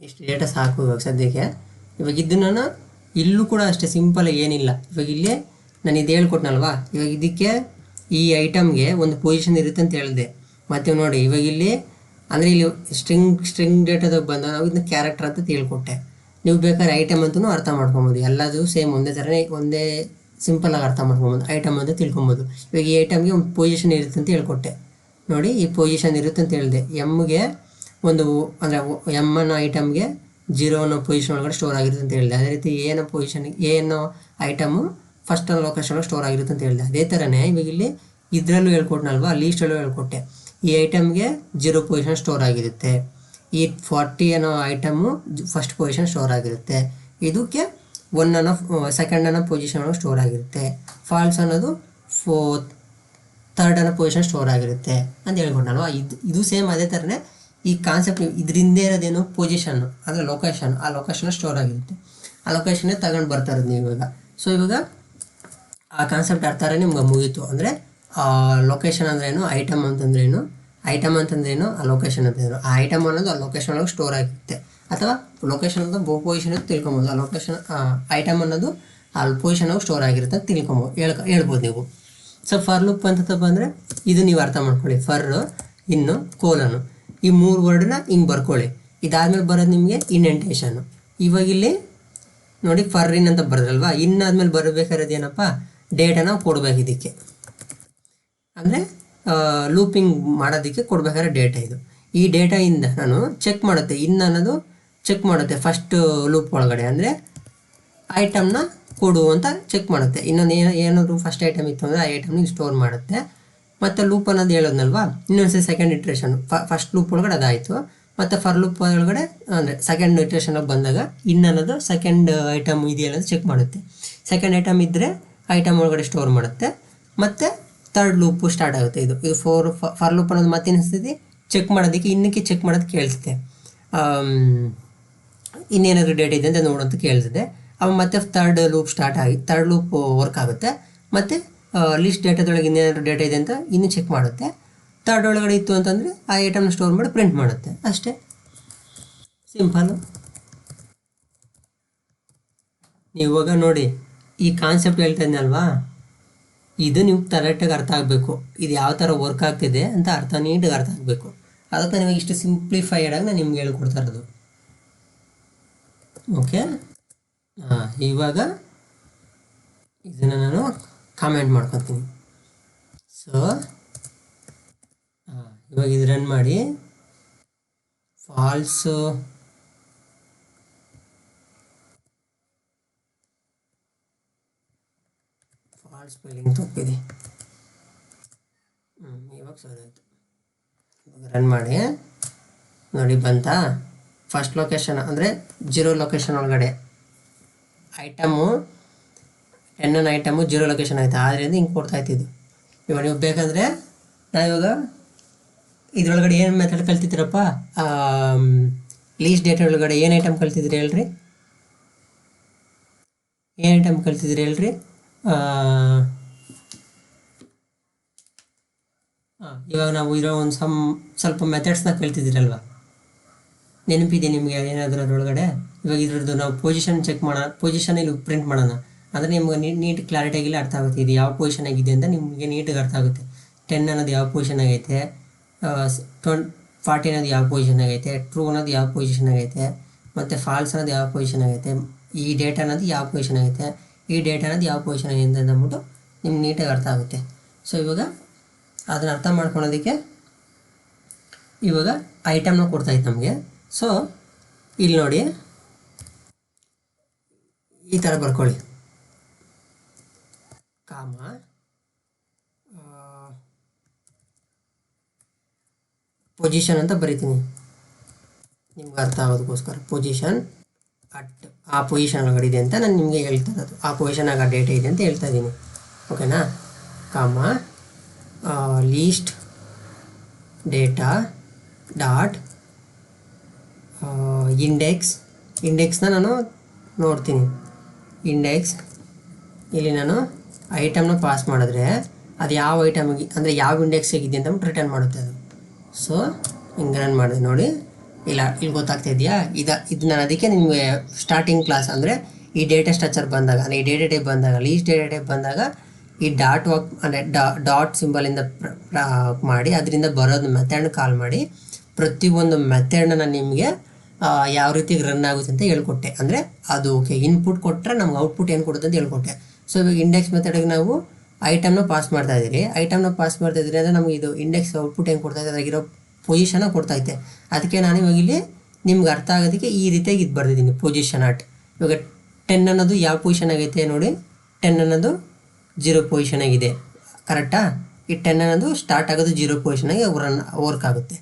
ಇಷ್ಟು ಡೇಟಾ ಸಾಕು ಇವಾಗ ಸದ್ಯಕ್ಕೆ. ಇವಾಗ ಇದನ್ನು ಇಲ್ಲೂ ಕೂಡ ಅಷ್ಟೇ ಸಿಂಪಲಾಗಿ ಏನಿಲ್ಲ. ಇವಾಗ ಇಲ್ಲೇ ನಾನು ಇದು ಹೇಳ್ಕೊಟ್ನಲ್ವಾ, ಇವಾಗ ಇದಕ್ಕೆ ಈ ಐಟಮ್ಗೆ ಒಂದು ಪೊಸಿಷನ್ ಇರುತ್ತೆ ಅಂತ ಹೇಳಿದೆ. ಮತ್ತು ನೋಡಿ ಇವಾಗ ಇಲ್ಲಿ ಅಂದರೆ ಇಲ್ಲಿ ಸ್ಟ್ರಿಂಗ್ ಡೇಟಾದಾಗ ಬಂದ ನಾವು ಇದನ್ನ ಕ್ಯಾರೆಕ್ಟರ್ ಅಂತ ತಿಳ್ಕೊಟ್ಟೆ. ನೀವು ಬೇಕಾದ್ರೆ ಐಟಮ್ ಅಂತಲೂ ಅರ್ಥ ಮಾಡ್ಕೊಬೋದು. ಎಲ್ಲದೂ ಸೇಮ್ ಒಂದೇ ಥರನೇ, ಒಂದೇ ಸಿಂಪಲಾಗಿ ಅರ್ಥ ಮಾಡ್ಕೊಬೋದು. ಐಟಮ್ ಅಂತ ತಿಳ್ಕೊಬೋದು. ಇವಾಗ ಈ ಐಟಮ್ಗೆ ಒಂದು ಪೊಸಿಷನ್ ಇರುತ್ತೆ ಅಂತ ಹೇಳ್ಕೊಟ್ಟೆ. ನೋಡಿ ಈ ಪೊಸಿಷನ್ ಇರುತ್ತೆ ಅಂತ ಹೇಳಿದೆ. ಎಮ್ಗೆ ಒಂದು ಅಂದರೆ ಎಮ್ ಅನ್ನೋ ಐಟಮ್ಗೆ 0 ಅನ್ನೋ ಪೊಸಿಷನ್ ಒಳಗಡೆ ಸ್ಟೋರ್ ಆಗಿರುತ್ತೆ ಅಂತ ಹೇಳಿದೆ. ಅದೇ ರೀತಿ ಏನೋ ಪೊಸಿಷನ್ ಏನೋ ಐಟಮು ಫಸ್ಟ್ ಅನ್ನೋ ಲೊಕೇಶನ್ ಒಳಗೆ ಸ್ಟೋರ್ ಆಗಿರುತ್ತೆ ಅಂತ ಹೇಳಿದೆ. ಅದೇ ಥರನೇ ಇವಾಗ ಇಲ್ಲಿ ಇದರಲ್ಲೂ ಹೇಳ್ಕೊಟ್ನಲ್ವಾ, ಲೀಸ್ಟಲ್ಲೂ ಹೇಳ್ಕೊಟ್ಟೆ. ಈ ಐಟಮ್ಗೆ 0 ಪೊಸಿಷನ್ ಸ್ಟೋರ್ ಆಗಿರುತ್ತೆ. ಈ 40 ಅನ್ನೋ ಐಟಮು ಫಸ್ಟ್ ಪೊಸಿಷನ್ ಸ್ಟೋರ್ ಆಗಿರುತ್ತೆ. ಇದಕ್ಕೆ 1 ಅನ್ನೋ ಸೆಕೆಂಡ್ ಅನ್ನೋ ಪೊಸಿಷನ್ ಒಳಗೆ ಸ್ಟೋರ್ ಆಗಿರುತ್ತೆ. ಫಾಲ್ಸ್ ಅನ್ನೋದು 3rd ಅನ್ನೋ ಪೊಸಿಷನ್ ಸ್ಟೋರ್ ಆಗಿರುತ್ತೆ ಅಂತ ಹೇಳ್ಕೊಟ್ಟಲ್ವಾ. ಇದು ಸೇಮ್ ಅದೇ ಥರನೇ ಈ ಕಾನ್ಸೆಪ್ಟ್. ಇದರಿಂದ ಇರೋದೇನು ಪೊಸಿಷನ್ನು ಅಂದರೆ ಲೊಕೇಶನ್, ಆ ಲೊಕೇಶನ್ ಸ್ಟೋರ್ ಆಗಿರುತ್ತೆ. ಆ ಲೊಕೇಶನ್ನೇ ತಗೊಂಡು ಬರ್ತಾ ಇರೋದು ನೀವು ಇವಾಗ. ಸೊ ಇವಾಗ ಆ ಕಾನ್ಸೆಪ್ಟ್ ಅರ್ಥಾರೆ ನಿಮ್ಗೆ ಮುಗೀತು. ಅಂದರೆ ಲೊಕೇಶನ್ ಅಂದ್ರೇನು, ಐಟಮ್ ಅಂತಂದ್ರೇನು, ಐಟಮ್ ಅಂತಂದ್ರೇನು, ಆ ಲೊಕೇಶನ್ ಅಂತಂದ್ರು. ಆ ಐಟಮ್ ಅನ್ನೋದು ಆ ಲೊಕೇಶನ್ ಒಳಗೆ ಸ್ಟೋರ್ ಆಗಿರುತ್ತೆ. ಅಥವಾ ಲೊಕೇಶನ್ ಅಂತ ಪೊಸಿಷನ್ ಅಂತ ತಿಳ್ಕೊಬೋದು. ಆ ಲೊಕೇಶನ್ ಐಟಮ್ ಅನ್ನೋದು ಆ ಪೊಸಿಷನ್ ಒಳಗೆ ಸ್ಟೋರ್ ಆಗಿರುತ್ತೆ ಅಂತ ಹೇಳ್ಬೋದು ನೀವು. ಸೊ ಫಾರ್ ಲೂಪ್ ಅಂತ ಬಂದರೆ ಇದು ನೀವು ಅರ್ಥ ಮಾಡ್ಕೊಳ್ಳಿ. ಫರ್, ಇನ್ನು, ಕೋಲನು, ಈ 3 ವರ್ಡನ್ನ ಹಿಂಗೆ ಬರ್ಕೊಳ್ಳಿ. ಇದಾದ್ಮೇಲೆ ಬರೋದು ನಿಮಗೆ ಇಂಡೆಂಟೇಷನ್ನು. ಇವಾಗ ಇಲ್ಲಿ ನೋಡಿ ಫರ್ ಇನ್ ಅಂತ ಬರೋದಲ್ವಾ, ಇನ್ನಾದ್ಮೇಲೆ ಬರಬೇಕಾದ್ರೆ ಏನಪ್ಪ, ಡೇಟಾನ ಕೊಡ್ಬೇಕು ಇದಕ್ಕೆ. ಅಂದರೆ ಲೂಪಿಂಗ್ ಮಾಡೋದಕ್ಕೆ ಕೊಡ್ಬೇಕಾದ್ರೆ ಡೇಟಾ ಇದು. ಈ ಡೇಟಾಯಿಂದ ನಾನು ಚೆಕ್ ಮಾಡುತ್ತೆ, ಇನ್ನು ಅನ್ನೋದು ಚೆಕ್ ಮಾಡುತ್ತೆ ಫಸ್ಟ್ ಲೂಪ್ ಒಳಗಡೆ. ಅಂದರೆ ಐಟಮ್ನ ಕೊಡು ಅಂತ ಚೆಕ್ ಮಾಡುತ್ತೆ. ಇನ್ನೊಂದು ಏನಾದರೂ ಫಸ್ಟ್ ಐಟಮ್ ಇತ್ತು ಅಂದರೆ ಆ ಐಟಮ್ನ ಸ್ಟೋರ್ ಮಾಡುತ್ತೆ. ಮತ್ತು ಲೂಪ್ ಅನ್ನೋದು ಹೇಳೋದ್ನಲ್ವಾ, ಇನ್ನೊಂದ್ಸರಿ ಸೆಕೆಂಡ್ ಇಟ್ರೇಷನ್. ಫಸ್ಟ್ ಲೂಪ್ ಒಳಗಡೆ ಅದಾಯಿತು. ಮತ್ತು ಫರ್ ಲೂಪ್ ಒಳಗಡೆ ಅಂದರೆ ಸೆಕೆಂಡ್ ಇಟ್ರೇಷನ್ಗೆ ಬಂದಾಗ ಇನ್ನು ಅನ್ನೋದು ಸೆಕೆಂಡ್ ಐಟಮ್ ಇದೆಯಲ್ಲ ಅಂತ ಚೆಕ್ ಮಾಡುತ್ತೆ. ಸೆಕೆಂಡ್ ಐಟಮ್ ಇದ್ದರೆ ಐಟಮ್ ಒಳಗಡೆ ಸ್ಟೋರ್ ಮಾಡುತ್ತೆ. ಮತ್ತು 3rd ಲೂಪು ಸ್ಟಾರ್ಟ್ ಆಗುತ್ತೆ. ಇದು ಫರ್ ಲೂಪ್ ಅನ್ನೋದು ಮತ್ತೆ ಅನಿಸ್ತದೆ ಚೆಕ್ ಮಾಡೋದಕ್ಕೆ, ಇನ್ನಕ್ಕೆ ಚೆಕ್ ಮಾಡೋದಕ್ಕೆ ಕೇಳಿಸುತ್ತೆ. ಇನ್ನೇನಾದರೂ ಡೇಟಾ ಇದೆ ಅಂತ ನೋಡೋಂತ ಕೇಳಿಸಿದೆ. ಅವಾಗ ಮತ್ತೆ 3rd ಲೂಪ್ ಸ್ಟಾರ್ಟ್ ಆಗಿ 3rd ಲೂಪ್ ವರ್ಕ್ ಆಗುತ್ತೆ. ಮತ್ತು ಲಿಸ್ಟ್ ಡೇಟಾದೊಳಗೆ ಇನ್ನೇನಾದರೂ ಡೇಟಾ ಇದೆ ಅಂತ ಇನ್ನೂ ಚೆಕ್ ಮಾಡುತ್ತೆ. 3rd ಒಳಗಡೆ ಇತ್ತು ಅಂತಂದರೆ ಆ ಐಟಮ್ನ ಸ್ಟೋರ್ ಮಾಡಿ ಪ್ರಿಂಟ್ ಮಾಡುತ್ತೆ. ಅಷ್ಟೇ, ಸಿಂಪಲ್ಲು. ಇವಾಗ ನೋಡಿ ಈ ಕಾನ್ಸೆಪ್ಟ್ ಹೇಳ್ತಾ ಇದ್ನಲ್ವಾ, ಇದು ನೀವು ಕರೆಕ್ಟಾಗಿ ಅರ್ಥ ಆಗಬೇಕು. ಇದು ಯಾವ ಥರ ವರ್ಕ್ ಆಗ್ತಿದೆ ಅಂತ ನೀಟಾಗಿ ಅರ್ಥ ಆಗಬೇಕು. ಅದಕ್ಕೆ ನಿಮಗೆ ಇಷ್ಟು ಸಿಂಪ್ಲಿಫೈಡ್ ಆಗಿ ನಾನು ನಿಮ್ಗೆ ಹೇಳ್ಕೊಡ್ತಾ ಇರೋದು. ಓಕೆ, ಇವಾಗ ಇದನ್ನು ನಾನು ಕಾಮೆಂಟ್ ಮಾಡ್ಕೊತೀನಿ. ಸೊ ಇವಾಗ ಇದು ರನ್ ಮಾಡಿ ಫಾಲ್ಸು ಫಾಲ್ಸ್ ಸ್ಪೆಲ್ಲಿಂಗ್ ತಪ್ಪಿದೆ. ಇವಾಗ ಸರಿ ಆಯಿತು. ಇವಾಗ ರನ್ ಮಾಡಿ ನೋಡಿ ಬಂತಾ. ಫಸ್ಟ್ ಲೊಕೇಶನ್ ಅಂದರೆ 0 ಲೊಕೇಶನ್ ಒಳಗಡೆ ಐಟಮು 10 ಐಟಮು 0 ಲೊಕೇಶನ್ ಆಯಿತು. ಆದ್ದರಿಂದ ಹಿಂಗೆ ಕೊಡ್ತಾ ಇತ್ತಿದ್ದು. ಇವಾಗ ನೀವು ಬೇಕಂದರೆ ನಾವಿವಾಗ ಇದರೊಳಗಡೆ ಏನು ಮೆಥಡ್ ಕಲ್ತಿದ್ದೀರಪ್ಪ, ಲೀಸ್ಟ್ ಡೇಟ್ ಒಳಗಡೆ ಏನು ಐಟಮ್ ಕಲ್ತಿದ್ರಿ ಹೇಳ್ರಿ, ಏನು ಐಟಮ್ ಕಲ್ತಿದ್ರಿ ಹೇಳ್ರಿ. ಇವಾಗ ನಾವು ಇರೋ ಒಂದು ಸ್ವಲ್ಪ ಮೆಥಡ್ಸ್ನ ಕಲ್ತಿದ್ದೀರಲ್ವ, ನೆನಪಿದೆ ನಿಮಗೆ ಏನಾದರೂ ಅದರೊಳಗಡೆ. ಇವಾಗ ಇದ್ರದ್ದು ನಾವು ಪೊಸಿಷನ್ ಚೆಕ್ ಮಾಡೋಣ, ಪೊಸಿಷನ್ ಇಲ್ಲಿ ಪ್ರಿಂಟ್ ಮಾಡೋಣ ಅಂದರೆ ನಿಮ್ಗೆ ನೀಟ್ ಕ್ಲಾರಿಟಿಯಾಗಿಲ್ಲ ಅರ್ಥ ಆಗುತ್ತೆ. ಇದು ಯಾವ ಪೊಸಿಷನ್ ಆಗಿದೆ ಅಂತ ನಿಮಗೆ ನೀಟಾಗಿ ಅರ್ಥ ಆಗುತ್ತೆ. 10 ಅನ್ನೋದು ಯಾವ ಪೊಸಿಷನ್ ಆಗೈತೆ, 40 ಅನ್ನೋದು ಯಾವ ಪೊಸಿಷನ್ ಆಗೈತೆ, ಟ್ರೂ ಅನ್ನೋದು ಯಾವ ಪೊಸಿಷನ್ ಆಗೈತೆ, ಮತ್ತು ಫಾಲ್ಸ್ ಅನ್ನೋದು ಯಾವ ಪೊಸಿಷನ್ ಆಗೈತೆ, ಈ ಡೇಟಾ ಅನ್ನೋದು ಯಾವ ಪೊಸಿಷನ್ ಆಗೈತೆ, ಈ ಡೇಟಾ ಅನ್ನೋದು ಯಾವ ಪೊಸಿಷನ್ ಆಗೈತೆ ಅಂತ ಅಂದ್ಬಿಟ್ಟು ನಿಮ್ಗೆ ನೀಟಾಗಿ ಅರ್ಥ ಆಗುತ್ತೆ. ಸೊ ಇವಾಗ ಅದನ್ನ ಅರ್ಥ ಮಾಡ್ಕೊಳೋದಕ್ಕೆ ಇವಾಗ ಐಟಮ್ನ ಕೊಡ್ತಾಯಿತ್ತು ನಮಗೆ. ಸೊ ಇಲ್ಲಿ ನೋಡಿ ಈ ಥರ ಬರ್ಕೊಳ್ಳಿ, ಕಾಮ ಪೊಸಿಷನ್ ಅಂತ ಬರಿತೀನಿ ನಿಮ್ಗೆ ಅರ್ಥ ಆಗೋದಕ್ಕೋಸ್ಕರ. ಪೊಸಿಷನ್ ಅಟ್ ಆ ಪೊಸಿಷನ್ ಒಳಗಡೆ ಇದೆ ಅಂತ ನಾನು ನಿಮಗೆ ಹೇಳ್ತಾ ಇರೋದು. ಆ ಪೊಸಿಷನಾಗ ಡೇಟಾ ಇದೆ ಅಂತ ಹೇಳ್ತಾ ಇದ್ದೀನಿ, ಓಕೆನಾ. ಕಾಮ ಲೀಸ್ಟ್ ಡೇಟಾ ಡಾಟ್ ಇಂಡೆಕ್ಸ್ನ ನಾನು ನೋಡ್ತೀನಿ. ಇಂಡೆಕ್ಸ್ ಇಲ್ಲಿ ನಾನು ಐಟಮ್ನ ಪಾಸ್ ಮಾಡಿದ್ರೆ ಅದು ಯಾವ ಐಟಮಿಗೆ ಅಂದರೆ ಯಾವ ಇಂಡೆಕ್ಸ್ ಹೇಗಿದೆ ಅಂತ ರಿಟರ್ನ್ ಮಾಡುತ್ತೆ ಅದು. ಸೊ ಹಿಂಗೆ ರನ್ ಮಾಡಿದೆ ನೋಡಿ. ಇಲ್ಲ ಇಲ್ಲಿ ಗೊತ್ತಾಗ್ತಾ ಇದೆಯಾ, ಇದು ನಾನು ಅದಕ್ಕೆ ನಿಮಗೆ ಸ್ಟಾರ್ಟಿಂಗ್ ಕ್ಲಾಸ್ ಅಂದರೆ ಈ ಡೇಟಾ ಸ್ಟ್ರಕ್ಚರ್ ಬಂದಾಗ ಅಂದರೆ ಈ ಡೇಟಾ ಟೈಪ್ ಬಂದಾಗ, ಲೀಸ್ಟ್ ಡೇಟಾ ಟೈಪ್ ಬಂದಾಗ ಈ ಡಾಟ್ ವರ್ಕ್ ಅಂದರೆ ಡಾಟ್ ಸಿಂಬಲಿಂದ ಮಾಡಿ ಅದರಿಂದ ಬರೋದು ಮೆಥಡ್ನ ಕಾಲ್ ಮಾಡಿ ಪ್ರತಿಯೊಂದು ಮೆಥಡ್ನ ನಾನು ನಿಮಗೆ ಯಾವ ರೀತಿ ರನ್ ಆಗುತ್ತೆ ಅಂತ ಹೇಳ್ಕೊಟ್ಟೆ. ಅಂದರೆ ಅದು ಓಕೆ ಇನ್ಪುಟ್ ಕೊಟ್ಟರೆ ನಮ್ಗೆ ಔಟ್ಪುಟ್ ಏನು ಕೊಡುತ್ತೆ ಅಂತ ಹೇಳ್ಕೊಟ್ಟೆ. ಸೊ ಇವಾಗ ಇಂಡೆಕ್ಸ್ ಮೆಥಡಿಗೆ ನಾವು ಐಟಮ್ನ ಪಾಸ್ ಮಾಡ್ತಾಯಿದ್ದೀರಿ. ಐಟಮ್ನ ಪಾಸ್ ಮಾಡ್ತಾಯಿದ್ದೀರಿ ಅಂದರೆ ನಮಗೆ ಇದು ಇಂಡೆಕ್ಸ್ ಔಟ್ಪುಟ್ ಏನು ಕೊಡ್ತಾಯಿದೆ, ಅದಾಗಿರೋ ಪೊಸಿಷನ್ನ ಕೊಡ್ತೈತೆ. ಅದಕ್ಕೆ ನಾನು ಇವಾಗ ಇಲ್ಲಿ ನಿಮ್ಗೆ ಅರ್ಥ ಆಗೋದಕ್ಕೆ ಈ ರೀತಿಯಾಗಿ ಇದು ಬರ್ದಿದ್ದೀನಿ, ಪೊಸಿಷನ್ ಅಟ್. ಇವಾಗ 10 ಅನ್ನೋದು ಯಾವ ಪೊಸಿಷನ್ ಆಗೈತೆ ನೋಡಿ, 10 ಅನ್ನೋದು 0 ಪೊಸಿಷನ್ ಆಗಿದೆ, ಕರೆಕ್ಟಾ. ಈ 10 ಅನ್ನೋದು ಸ್ಟಾರ್ಟ್ ಆಗೋದು 0 ಪೊಸಿಷನಾಗಿ ವರ್ಕ್ ಆಗುತ್ತೆ.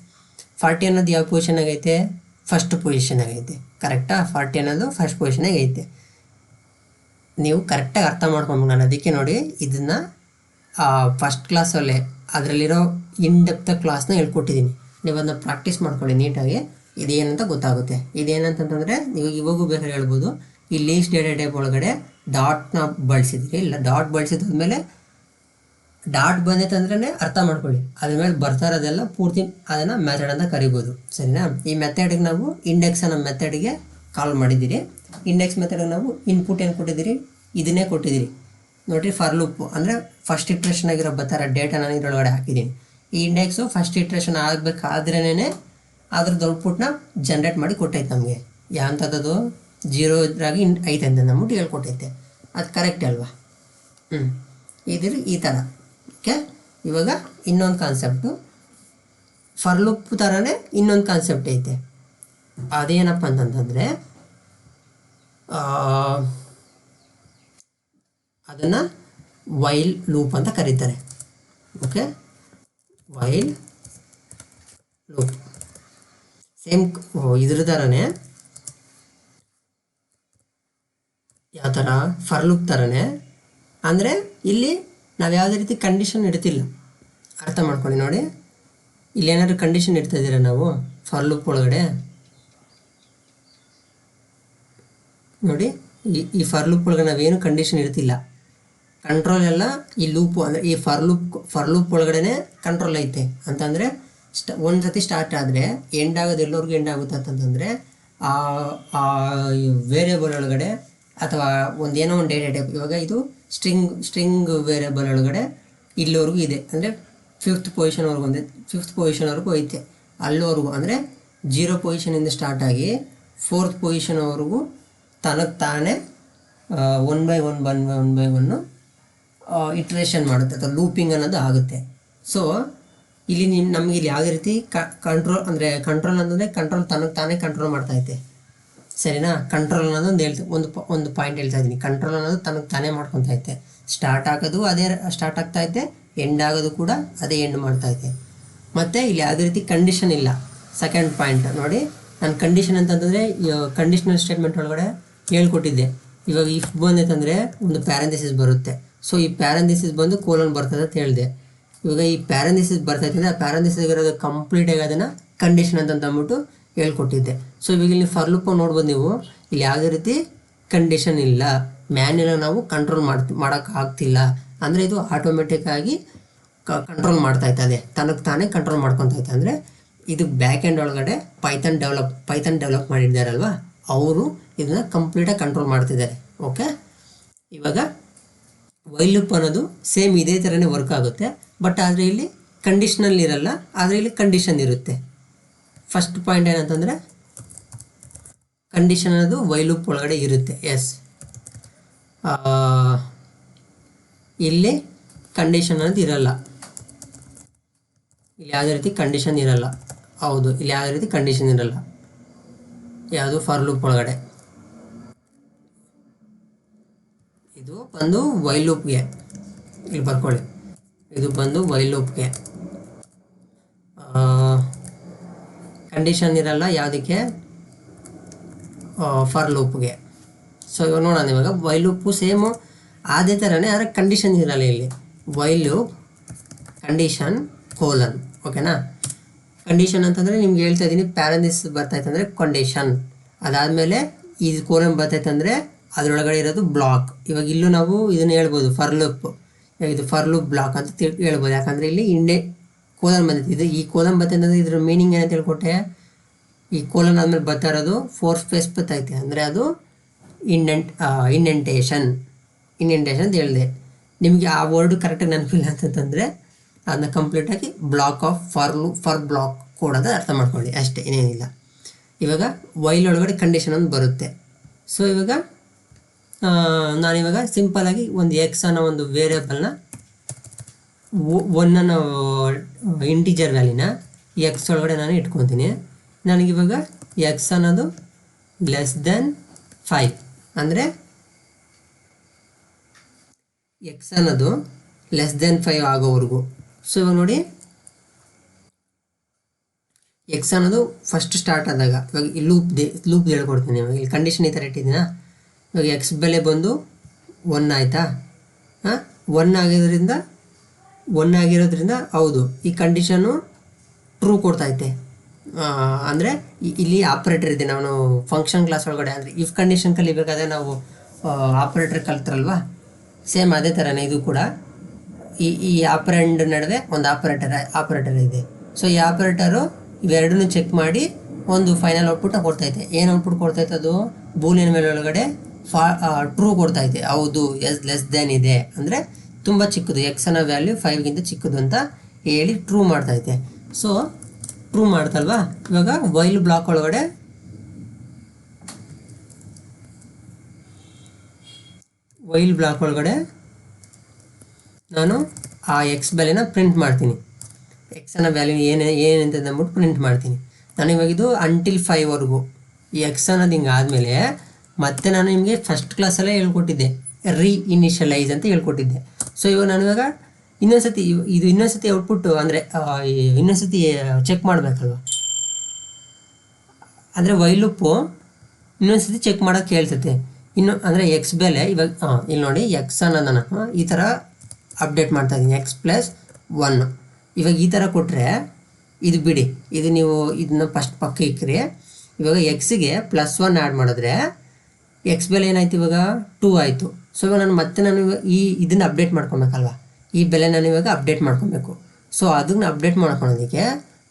40 ಅನ್ನೋದು ಯಾವ ಪೊಸಿಷನ್ ಆಗೈತೆ, ಫಸ್ಟ್ ಪೊಸಿಷನ್ ಆಗೈತೆ, ಕರೆಕ್ಟಾ. 40 ಅನ್ನೋದು ಫಸ್ಟ್ ಪೊಸಿಷನಾಗಿ ಐತೆ. ನೀವು ಕರೆಕ್ಟಾಗಿ ಅರ್ಥ ಮಾಡ್ಕೊಂಡು ನಾನು ಅದಕ್ಕೆ ನೋಡಿ ಇದನ್ನು ಫಸ್ಟ್ ಕ್ಲಾಸಲ್ಲೇ ಅದರಲ್ಲಿರೋ ಇನ್ ಡೆಪ್ತ್ ಕ್ಲಾಸ್ನ ಹೇಳ್ಕೊಟ್ಟಿದ್ದೀನಿ. ನೀವು ಅದನ್ನ ಪ್ರಾಕ್ಟೀಸ್ ಮಾಡ್ಕೊಳ್ಳಿ ನೀಟಾಗಿ, ಇದೇನಂತ ಗೊತ್ತಾಗುತ್ತೆ. ಇದೇನಂತಂದರೆ ನೀವು ಇವಾಗೂ ಬೇಕಾದ್ರೆ ಹೇಳ್ಬೋದು, ಈ ಲೀಸ್ಟ್ ಡೇಟಾ ಟೈಪ್ ಒಳಗಡೆ ಡಾಟ್ನ ಬಳಸಿದ್ರಿ. ಇಲ್ಲ ಡಾಟ್ ಬಳಸಿದ್ಮೇಲೆ ಡಾಟ್ ಬಂದೈತೆ ಅಂದ್ರೆ ಅರ್ಥ ಮಾಡ್ಕೊಳ್ಳಿ, ಅದ್ರ ಮೇಲೆ ಬರ್ತಾ ಇರೋದೆಲ್ಲ ಪೂರ್ತಿ ಅದನ್ನು ಮೆಥಡ್ ಅಂತ ಕರಿಬೋದು, ಸರಿನಾ. ಈ ಮೆಥಡಿಗೆ ನಾವು ಇಂಡೆಕ್ಸ್ ಅನ್ನೋ ಮೆಥಡಿಗೆ ಕಾಲ್ ಮಾಡಿದ್ದೀರಿ. ಇಂಡೆಕ್ಸ್ ಮೆಥಡಿಗೆ ನಾವು ಇನ್ಪುಟ್ ಏನು ಕೊಟ್ಟಿದ್ದೀರಿ, ಇದನ್ನೇ ಕೊಟ್ಟಿದ್ದೀರಿ ನೋಡಿರಿ. ಫಾರ್ ಲೂಪ್ ಅಂದರೆ ಫಸ್ಟ್ ಇಟ್ರೇಷನ್ ಆಗಿರೋ ಬರ್ತಾರ ಡೇಟಾ ನಾನು ಇದರೊಳಗಡೆ ಹಾಕಿದ್ದೀನಿ. ಈ ಇಂಡೆಕ್ಸು ಫಸ್ಟ್ ಇಟ್ರೇಷನ್ ಆಗಬೇಕಾದ್ರೇ ಅದ್ರದ್ದು ಔಟ್ಪುಟ್ನ ಜನ್ರೇಟ್ ಮಾಡಿ ಕೊಟ್ಟೈತೆ ನಮಗೆ. ಯಾಂಥದ್ದು 0 ಇದ್ರಾಗಿ ಐತೆ ಅಂತ ಅಂದ್ಬಿಟ್ಟು ಹೇಳ್ಕೊಟ್ಟೈತೆ. ಅದು ಕರೆಕ್ಟ್ ಅಲ್ವಾ. ಇದ್ರ ಈ ಥರ ಓಕೆ. ಇವಾಗ ಇನ್ನೊಂದು ಕಾನ್ಸೆಪ್ಟು ಫಾರ್ ಲೂಪ್ ಥರನೇ ಇನ್ನೊಂದು ಕಾನ್ಸೆಪ್ಟ್ ಐತೆ. ಅದೇನಪ್ಪ ಅಂತಂತಂದರೆ ಅದನ್ನು ವೈಲ್ ಲೂಪ್ ಅಂತ ಕರೀತಾರೆ, ಓಕೆ. ವೈಲ್ ಲೂಪ್ ಸೇಮ್ ಇದ್ರ ಥರನೇ, ಯಾವ ಥರ ಫಾರ್ ಲೂಪ್ ಥರನೇ. ಅಂದರೆ ಇಲ್ಲಿ ನಾವು ಯಾವುದೇ ರೀತಿ ಕಂಡೀಷನ್ ಇಡ್ತಿಲ್ಲ, ಅರ್ಥ ಮಾಡ್ಕೊಳ್ಳಿ ನೋಡಿ. ಇಲ್ಲಿ ಏನಾದರೂ ಕಂಡೀಷನ್ ಇಡ್ತಾ ಇದ್ದೀರಾ ನಾವು ಫಾರ್ ಲೂಪ್ ಒಳಗಡೆ ನೋಡಿ. ಈ ಫಾರ್ ಲೂಪ್ ಒಳಗಡೆ ನಾವೇನು ಕಂಡೀಷನ್ ಇಡ್ತಿಲ್ಲ, ಕಂಟ್ರೋಲ್ ಎಲ್ಲ ಈ ಲೂಪು ಅಂದರೆ ಈ ಫಾರ್ ಲೂಪ್ ಒಳಗಡೆ ಕಂಟ್ರೋಲ್ ಐತೆ. ಅಂತಂದರೆ ಒಂದು ಸತಿ ಸ್ಟಾರ್ಟ್ ಆದರೆ ಎಂಡ್ ಆಗೋದು ಎಲ್ಲರಿಗೂ ಎಂಡ್ ಆಗುತ್ತೆ ಅಂತಂದರೆ ಆ ವೇರಿಯೇಬಲ್ ಒಳಗಡೆ ಅಥವಾ ಒಂದೇನೋ ಒಂದು ಡೇಟಾ ಟೈಪ್, ಇವಾಗ ಇದು ಸ್ಟ್ರಿಂಗ್ ವೇರಿಯೇಬಲ್ ಒಳಗಡೆ ಇಲ್ಲಿವರೆಗೂ ಇದೆ ಅಂದರೆ 5th ಪೊಸಿಷನ್ವರೆಗೂ ಅಂದರೆ 5th ಪೊಸಿಷನ್ವರೆಗೂ ಐತೆ. ಅಲ್ಲಿವರೆಗೂ ಅಂದರೆ 0 ಪೊಸಿಷನಿಂದ ಸ್ಟಾರ್ಟ್ ಆಗಿ 4th ಪೊಸಿಷನ್ವರೆಗೂ ತನಗೆ ತಾನೇ 1 by 1 ಇಟ್ರೇಷನ್ ಮಾಡುತ್ತೆ ಅಥವಾ ಲೂಪಿಂಗ್ ಅನ್ನೋದು ಆಗುತ್ತೆ. ಸೊ ಇಲ್ಲಿ ನಮಗೆ ಇಲ್ಲಿ ಯಾವುದೇ ರೀತಿ ಕಂಟ್ರೋಲ್ ಅಂದರೆ ಕಂಟ್ರೋಲ್ ಅಂತಂದರೆ ಕಂಟ್ರೋಲ್ ತನಗೆ ತಾನೇ ಕಂಟ್ರೋಲ್ ಮಾಡ್ತೈತೆ, ಸರಿನಾ. ಕಂಟ್ರೋಲ್ ಅನ್ನೋದು ಒಂದು ಪಾಯಿಂಟ್ ಹೇಳ್ತಾ ಇದ್ದೀನಿ. ಕಂಟ್ರೋಲ್ ಅನ್ನೋದು ತನಗೆ ತಾನೇ ಮಾಡ್ಕೊತೈತೆ, ಸ್ಟಾರ್ಟ್ ಆಗೋದು ಅದೇ ಸ್ಟಾರ್ಟ್ ಆಗ್ತಾ ಐತೆ, ಎಂಡ್ ಆಗೋದು ಕೂಡ ಅದೇ ಎಂಡ್ ಮಾಡ್ತಾ ಐತೆ. ಮತ್ತು ಇಲ್ಲಿ ಯಾವುದೇ ರೀತಿ ಕಂಡೀಷನ್ ಇಲ್ಲ. ಸೆಕೆಂಡ್ ಪಾಯಿಂಟ್ ನೋಡಿ, ನಾನು ಕಂಡೀಷನ್ ಅಂತಂದರೆ ಕಂಡೀಷನಲ್ ಸ್ಟೇಟ್ಮೆಂಟ್ ಒಳಗಡೆ ಹೇಳ್ಕೊಟ್ಟಿದ್ದೆ. ಇವಾಗ ಇಫ್ ಬಂದೈತಂದರೆ ಒಂದು ಪ್ಯಾರಂಥೆಸಿಸ್ ಬರುತ್ತೆ. ಸೊ ಈ ಪ್ಯಾರಂಥೆಸಿಸ್ ಬಂದು ಕೋಲನ್ ಬರ್ತದೆ ಅಂತ ಹೇಳಿದೆ. ಇವಾಗ ಈ ಪ್ಯಾರಂಥೆಸಿಸ್ ಬರ್ತೈತೆ ಅಂದರೆ ಆ ಪ್ಯಾರಂಥೆಸಿಸ್ ಇರೋದು ಕಂಪ್ಲೀಟಾಗಿ ಅದನ್ನು ಕಂಡೀಷನ್ ಅಂತ ಅಂದ್ಬಿಟ್ಟು ಹೇಳ್ಕೊಟ್ಟಿದ್ದೆ. ಸೊ ಇವಾಗ ಇಲ್ಲಿ ಫಾರ್ ಲೂಪ್ ನೋಡ್ಬೋದು ನೀವು, ಇಲ್ಲಿ ಯಾವುದೇ ರೀತಿ ಕಂಡೀಷನ್ ಇಲ್ಲ. ಮ್ಯಾನ್ಯಲ್ ನಾವು ಕಂಟ್ರೋಲ್ ಮಾಡೋಕ್ಕಾಗ್ತಿಲ್ಲ, ಅಂದರೆ ಇದು ಆಟೋಮೆಟಿಕ್ಕಾಗಿ ಕಂಟ್ರೋಲ್ ಮಾಡ್ತಾಯಿತ್ತು, ಅದೇ ತನಗೆ ತಾನೇ ಕಂಟ್ರೋಲ್ ಮಾಡ್ಕೊತೈತೆ. ಅಂದರೆ ಇದು ಬ್ಯಾಕ್ ಎಂಡ್ ಒಳಗಡೆ ಪೈಥಾನ್ ಡೆವಲಪ್ ಮಾಡಿದ್ದಾರಲ್ವ, ಅವರು ಇದನ್ನು ಕಂಪ್ಲೀಟಾಗಿ ಕಂಟ್ರೋಲ್ ಮಾಡ್ತಿದ್ದಾರೆ. ಓಕೆ, ಇವಾಗ ವೈಲ್ ಲೂಪ್ ಅನ್ನೋದು ಸೇಮ್ ಇದೇ ಥರನೇ ವರ್ಕ್ ಆಗುತ್ತೆ, ಬಟ್ ಆದರೆ ಇಲ್ಲಿ ಕಂಡೀಷನಲ್ ಇರಲ್ಲ, ಆದರೆ ಇಲ್ಲಿ ಕಂಡೀಷನ್ ಇರುತ್ತೆ. ಫಸ್ಟ್ ಪಾಯಿಂಟ್ ಏನಂತಂದರೆ ಕಂಡೀಷನ್ ಅನ್ನೋದು ವೈಲ್ ಲೂಪ್ ಒಳಗಡೆ ಇರುತ್ತೆ. ಎಸ್, ಇಲ್ಲಿ ಕಂಡೀಷನ್ ಅನ್ನೋದು ಇರಲ್ಲ, ಇಲ್ಲಿ ಯಾವುದೇ ರೀತಿ ಕಂಡೀಷನ್ ಇರಲ್ಲ. ಹೌದು, ಇಲ್ಲಿ ಯಾವುದೇ ರೀತಿ ಕಂಡೀಷನ್ ಇರಲ್ಲ ಯಾವುದು ಫಾರ್ ಲೂಪ್ ಒಳಗಡೆ. ಇದು ಬಂದು ವೈಲ್ ಲೂಪ್ಗೆ, ಇಲ್ಲಿ ಬರ್ಕೊಳ್ಳಿ, ಇದು ಬಂದು ವೈಲ್ ಲೂಪ್ಗೆ ಕಂಡೀಷನ್ ಇರಲ್ಲ. ಯಾವುದಕ್ಕೆ? ಫಾರ್ ಲೂಪ್ಗೆ. ಸೊ ಇವಾಗ ನೋಡೋಣ, ಇವಾಗ ವೈಲ್ ಲೂಪು ಸೇಮು ಅದೇ ಥರನೇ, ಆದರೆ ಕಂಡೀಷನ್ ಇರಲ್ಲ ಇಲ್ಲಿ. While loop condition colon. ಓಕೆನಾ? ಕಂಡೀಷನ್ ಅಂತಂದರೆ ನಿಮ್ಗೆ ಹೇಳ್ತಾ ಇದ್ದೀನಿ, ಪ್ಯಾರಂಥೆಸಿಸ್ ಬರ್ತಾಯಿತ್ತು ಅಂದರೆ ಕಂಡೀಷನ್, ಅದಾದಮೇಲೆ ಇದು ಕೋಲನ್ ಬರ್ತಾಯಿತ್ತು ಅಂದರೆ ಅದರೊಳಗಡೆ ಇರೋದು ಬ್ಲಾಕ್. ಇವಾಗ ಇಲ್ಲೂ ನಾವು ಇದನ್ನು ಹೇಳ್ಬೋದು ಫಾರ್ ಲೂಪ್, ಇದು ಫಾರ್ ಲೂಪ್ ಬ್ಲಾಕ್ ಅಂತ ಹೇಳ್ಬೋದು. ಯಾಕಂದರೆ ಇಲ್ಲಿ ಕೋಲನ್ ಬಂದೈತೆ. ಇದು ಈ ಕೋಲನ್ ಬರ್ತೈತೆ ಅಂದರೆ ಇದ್ರ ಮೀನಿಂಗ್ ಏನಂತ ಹೇಳ್ಕೊಟ್ಟೆ, ಈ ಕೋಲನ್ ಆದಮೇಲೆ ಬರ್ತಾ ಇರೋದು 4 ಸ್ಪೇಸ್ ಬರ್ತೈತೆ, ಅಂದರೆ ಅದು ಇಂಡೆಂಟೇಷನ್ ಅಂತ ಹೇಳಿದೆ. ನಿಮಗೆ ಆ ವರ್ಡ್ ಕರೆಕ್ಟಾಗಿ ನೆನಪಿಲ್ಲ ಅಂತಂದರೆ ಅದನ್ನ ಕಂಪ್ಲೀಟಾಗಿ block of for block code ಅಂತ ಅರ್ಥ ಮಾಡ್ಕೊಳ್ಳಿ, ಅಷ್ಟೇ, ಏನೇನಿಲ್ಲ. ಇವಾಗ ವೈಲ್ ಒಳಗಡೆ ಕಂಡೀಷನ್ ಒಂದು ಬರುತ್ತೆ. ಸೊ ಇವಾಗ ನಾನಿವಾಗ ಸಿಂಪಲಾಗಿ ಒಂದು ಎಕ್ಸ್ ಅನ್ನೋ ಒಂದು ವೇರಿಯಬಲ್ನ, ಒನ್ನನ್ನು ಇಂಟಿಜರ್ ವ್ಯಾಲ್ಯೂನ ಎಕ್ಸ್ ಒಳಗಡೆ ನಾನು ಇಟ್ಕೊತೀನಿ. ನನಗಿವಾಗ ಎಕ್ಸ್ ಅನ್ನೋದು <5, ಅಂದರೆ ಎಕ್ಸ್ ಅನ್ನೋದು <5 ಆಗೋವರೆಗೂ. ಸೊ ಇವಾಗ ನೋಡಿ, ಎಕ್ಸ್ ಅನ್ನೋದು ಫಸ್ಟ್ ಸ್ಟಾರ್ಟ್ ಆದಾಗ, ಇವಾಗ ಈ ಲೂಪ್ ಹೇಳ್ಕೊಡ್ತೀನಿ. ಇವಾಗ ಇಲ್ಲಿ ಕಂಡೀಷನ್ ಈ ಥರ ಇಟ್ಟಿದ್ದೀನಾ, ಇವಾಗ ಎಕ್ಸ್ ಬೆಲೆ ಬಂದು 1 ಆಯಿತಾ. 1 ಆಗಿರೋದ್ರಿಂದ ಹೌದು, ಈ ಕಂಡೀಷನ್ನು ಟ್ರೂ ಕೊಡ್ತೈತೆ. ಅಂದರೆ ಇಲ್ಲಿ ಆಪ್ರೇಟರ್ ಇದೆ, ನಾವು ಫಂಕ್ಷನ್ ಕ್ಲಾಸ್ ಒಳಗಡೆ ಅಂದರೆ ಇಫ್ ಕಂಡೀಷನ್ ಕಲಿಬೇಕಾದ್ರೆ ನಾವು ಆಪ್ರೇಟರ್ ಕಲ್ತ್ರಲ್ವ, ಸೇಮ್ ಅದೇ ಥರನೇ ಇದು ಕೂಡ. ಈ ಆಪರೆಂಡ್ ನಡುವೆ ಒಂದು ಆಪರೇಟರ್ ಇದೆ. ಸೊ ಈ ಆಪರೇಟರು ಇವೆರಡನ್ನೂ ಚೆಕ್ ಮಾಡಿ ಒಂದು ಫೈನಲ್ ಔಟ್ಪುಟ್ ಕೊಡ್ತೈತೆ. ಏನು ಔಟ್ಪುಟ್ ಕೊಡ್ತೈತೆ? ಅದು ಬೂಲಿಯನ್ ಮೇಲೆ ಒಳಗಡೆ ಟ್ರೂ ಕೊಡ್ತೈತೆ. ಹೌದು, ಲೆಸ್ ದೆನ್ ಇದೆ, ಅಂದರೆ ತುಂಬ ಚಿಕ್ಕದು, ಎಕ್ಸ್ ಅನ್ನೋ ವ್ಯಾಲ್ಯೂ 5ಗಿಂತ ಚಿಕ್ಕದು ಅಂತ ಹೇಳಿ ಟ್ರೂ ಮಾಡ್ತೈತೆ. ಸೊ ಟ್ರೂ ಮಾಡ್ತಲ್ವಾ. ಇವಾಗ ವೈಲ್ ಬ್ಲಾಕ್ ಒಳಗಡೆ ನಾನು ಆ ಎಕ್ಸ್ ಬೆಲೆನ ಪ್ರಿಂಟ್ ಮಾಡ್ತೀನಿ. ಎಕ್ಸ್ ಅನ್ನೋ ವ್ಯಾಲ್ಯೂ ಏನಂತ ಅಂದ್ಬಿಟ್ಟು ಪ್ರಿಂಟ್ ಮಾಡ್ತೀನಿ. ನಾನು ಇವಾಗ ಇದು ಅಂಟಿಲ್ 5ವರೆಗೂ ಈ ಎಕ್ಸ್ ಅನ್ನೋದು ಹಿಂಗೆ ಆದಮೇಲೆ ಮತ್ತೆ ನಾನು ನಿಮಗೆ ಫಸ್ಟ್ ಕ್ಲಾಸಲ್ಲೇ ಹೇಳ್ಕೊಟ್ಟಿದ್ದೆ, ರೀಇನಿಷಿಯಲೈಸ್ ಅಂತ ಹೇಳ್ಕೊಟ್ಟಿದ್ದೆ. ಸೊ ಇವಾಗ ನಾನು ಇವಾಗ ಇನ್ನೊಂದ್ಸತಿ ಔಟ್ಪುಟ್ಟು ಅಂದರೆ ಇನ್ನೊಂದ್ಸತಿ ಚೆಕ್ ಮಾಡಬೇಕಲ್ವ, ಅಂದರೆ ವೈಲ್ ಲೂಪು ಇನ್ನೊಂದ್ಸತಿ ಚೆಕ್ ಮಾಡೋಕ್ಕೆ ಹೇಳ್ತೈತೆ. ಇನ್ನು ಅಂದರೆ ಎಕ್ಸ್ ಬೆಲೆ ಇವಾಗ ಇಲ್ಲಿ ನೋಡಿ, ಎಕ್ಸ್ ಅನ್ನೋದನ್ನು ನಾನು ಈ ಥರ ಅಪ್ಡೇಟ್ ಮಾಡ್ತಾಯಿದ್ದೀನಿ, x+1. ಇವಾಗ ಈ ಥರ ಕೊಟ್ಟರೆ ಇದು ಬಿಡಿ, ಇದು ನೀವು ಇದನ್ನ ಫಸ್ಟ್ ಪಕ್ಕ ಇಕ್ಕ್ರಿ. ಇವಾಗ ಎಕ್ಸಿಗೆ +1 ಆ್ಯಡ್ ಮಾಡಿದ್ರೆ ಎಕ್ಸ್ ಬೆಲೆ ಏನಾಯ್ತು? ಇವಾಗ 2 ಆಯಿತು. ಸೊ ಇವಾಗ ನಾನು ಇದನ್ನು ಅಪ್ಡೇಟ್ ಮಾಡ್ಕೊಬೇಕಲ್ವ, ಈ ಬೆಲೆ ನಾನು ಇವಾಗ ಅಪ್ಡೇಟ್ ಮಾಡ್ಕೊಬೇಕು. ಸೊ ಅದನ್ನ ಅಪ್ಡೇಟ್ ಮಾಡ್ಕೊಳೋದಕ್ಕೆ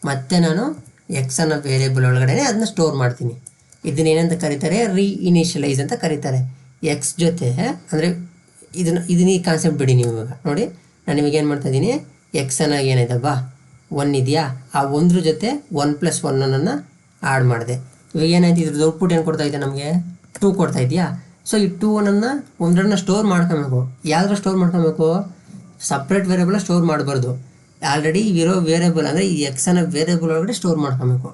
ಮತ್ತೆ ನಾನು ಎಕ್ಸ್ ಅನ್ನೋ ವೇರಿಯೇಬಲ್ ಒಳಗಡೆ ಅದನ್ನ ಸ್ಟೋರ್ ಮಾಡ್ತೀನಿ. ಇದನ್ನೇನಂತ ಕರೀತಾರೆ? ರೀಇನಿಷಿಯಲೈಸ್ ಅಂತ ಕರೀತಾರೆ. ಎಕ್ಸ್ ಜೊತೆ ಅಂದರೆ ಇದನ್ನ ಈ ಕಾನ್ಸೆಪ್ಟ್ ಬಿಡಿ ನೀವು. ಇವಾಗ ನೋಡಿ, ನಾನು ಇವಾಗ ಏನು ಮಾಡ್ತಾಯಿದ್ದೀನಿ, ಎಕ್ಸ್ ಅನ್ನಾಗಿ ಏನಾಯ್ತಲ್ವಾ 1 ಇದೆಯಾ, ಆ 1 ಜೊತೆ 1+1 ಆ್ಯಡ್ ಮಾಡಿದೆ. ಇವಾಗ ಏನಾಯ್ತು? ಇದ್ರದ್ದು ಔಟ್ಪುಟ್ ಏನು ಕೊಡ್ತಾ ಇದೆ? ನಮಗೆ 2 ಕೊಡ್ತಾ ಇದೆಯಾ. ಸೊ ಈ 2 ಒಂದರನ್ನ ಸ್ಟೋರ್ ಮಾಡ್ಕೊಬೇಕು. ಯಾವ್ದಾರ ಸ್ಟೋರ್ ಮಾಡ್ಕೊಬೇಕು? ಸಪ್ರೇಟ್ ವೇರಿಯೇಬಲ್ ಸ್ಟೋರ್ ಮಾಡಬಾರ್ದು, ಆಲ್ರೆಡಿ ಇರೋ ವೇರಿಯೇಬಲ್ ಅಂದರೆ ಈ ಎಕ್ಸ್ ಅನ್ನೋ ವೇರಿಯೇಬಲ್ ಒಳಗಡೆ ಸ್ಟೋರ್ ಮಾಡ್ಕೊಬೇಕು.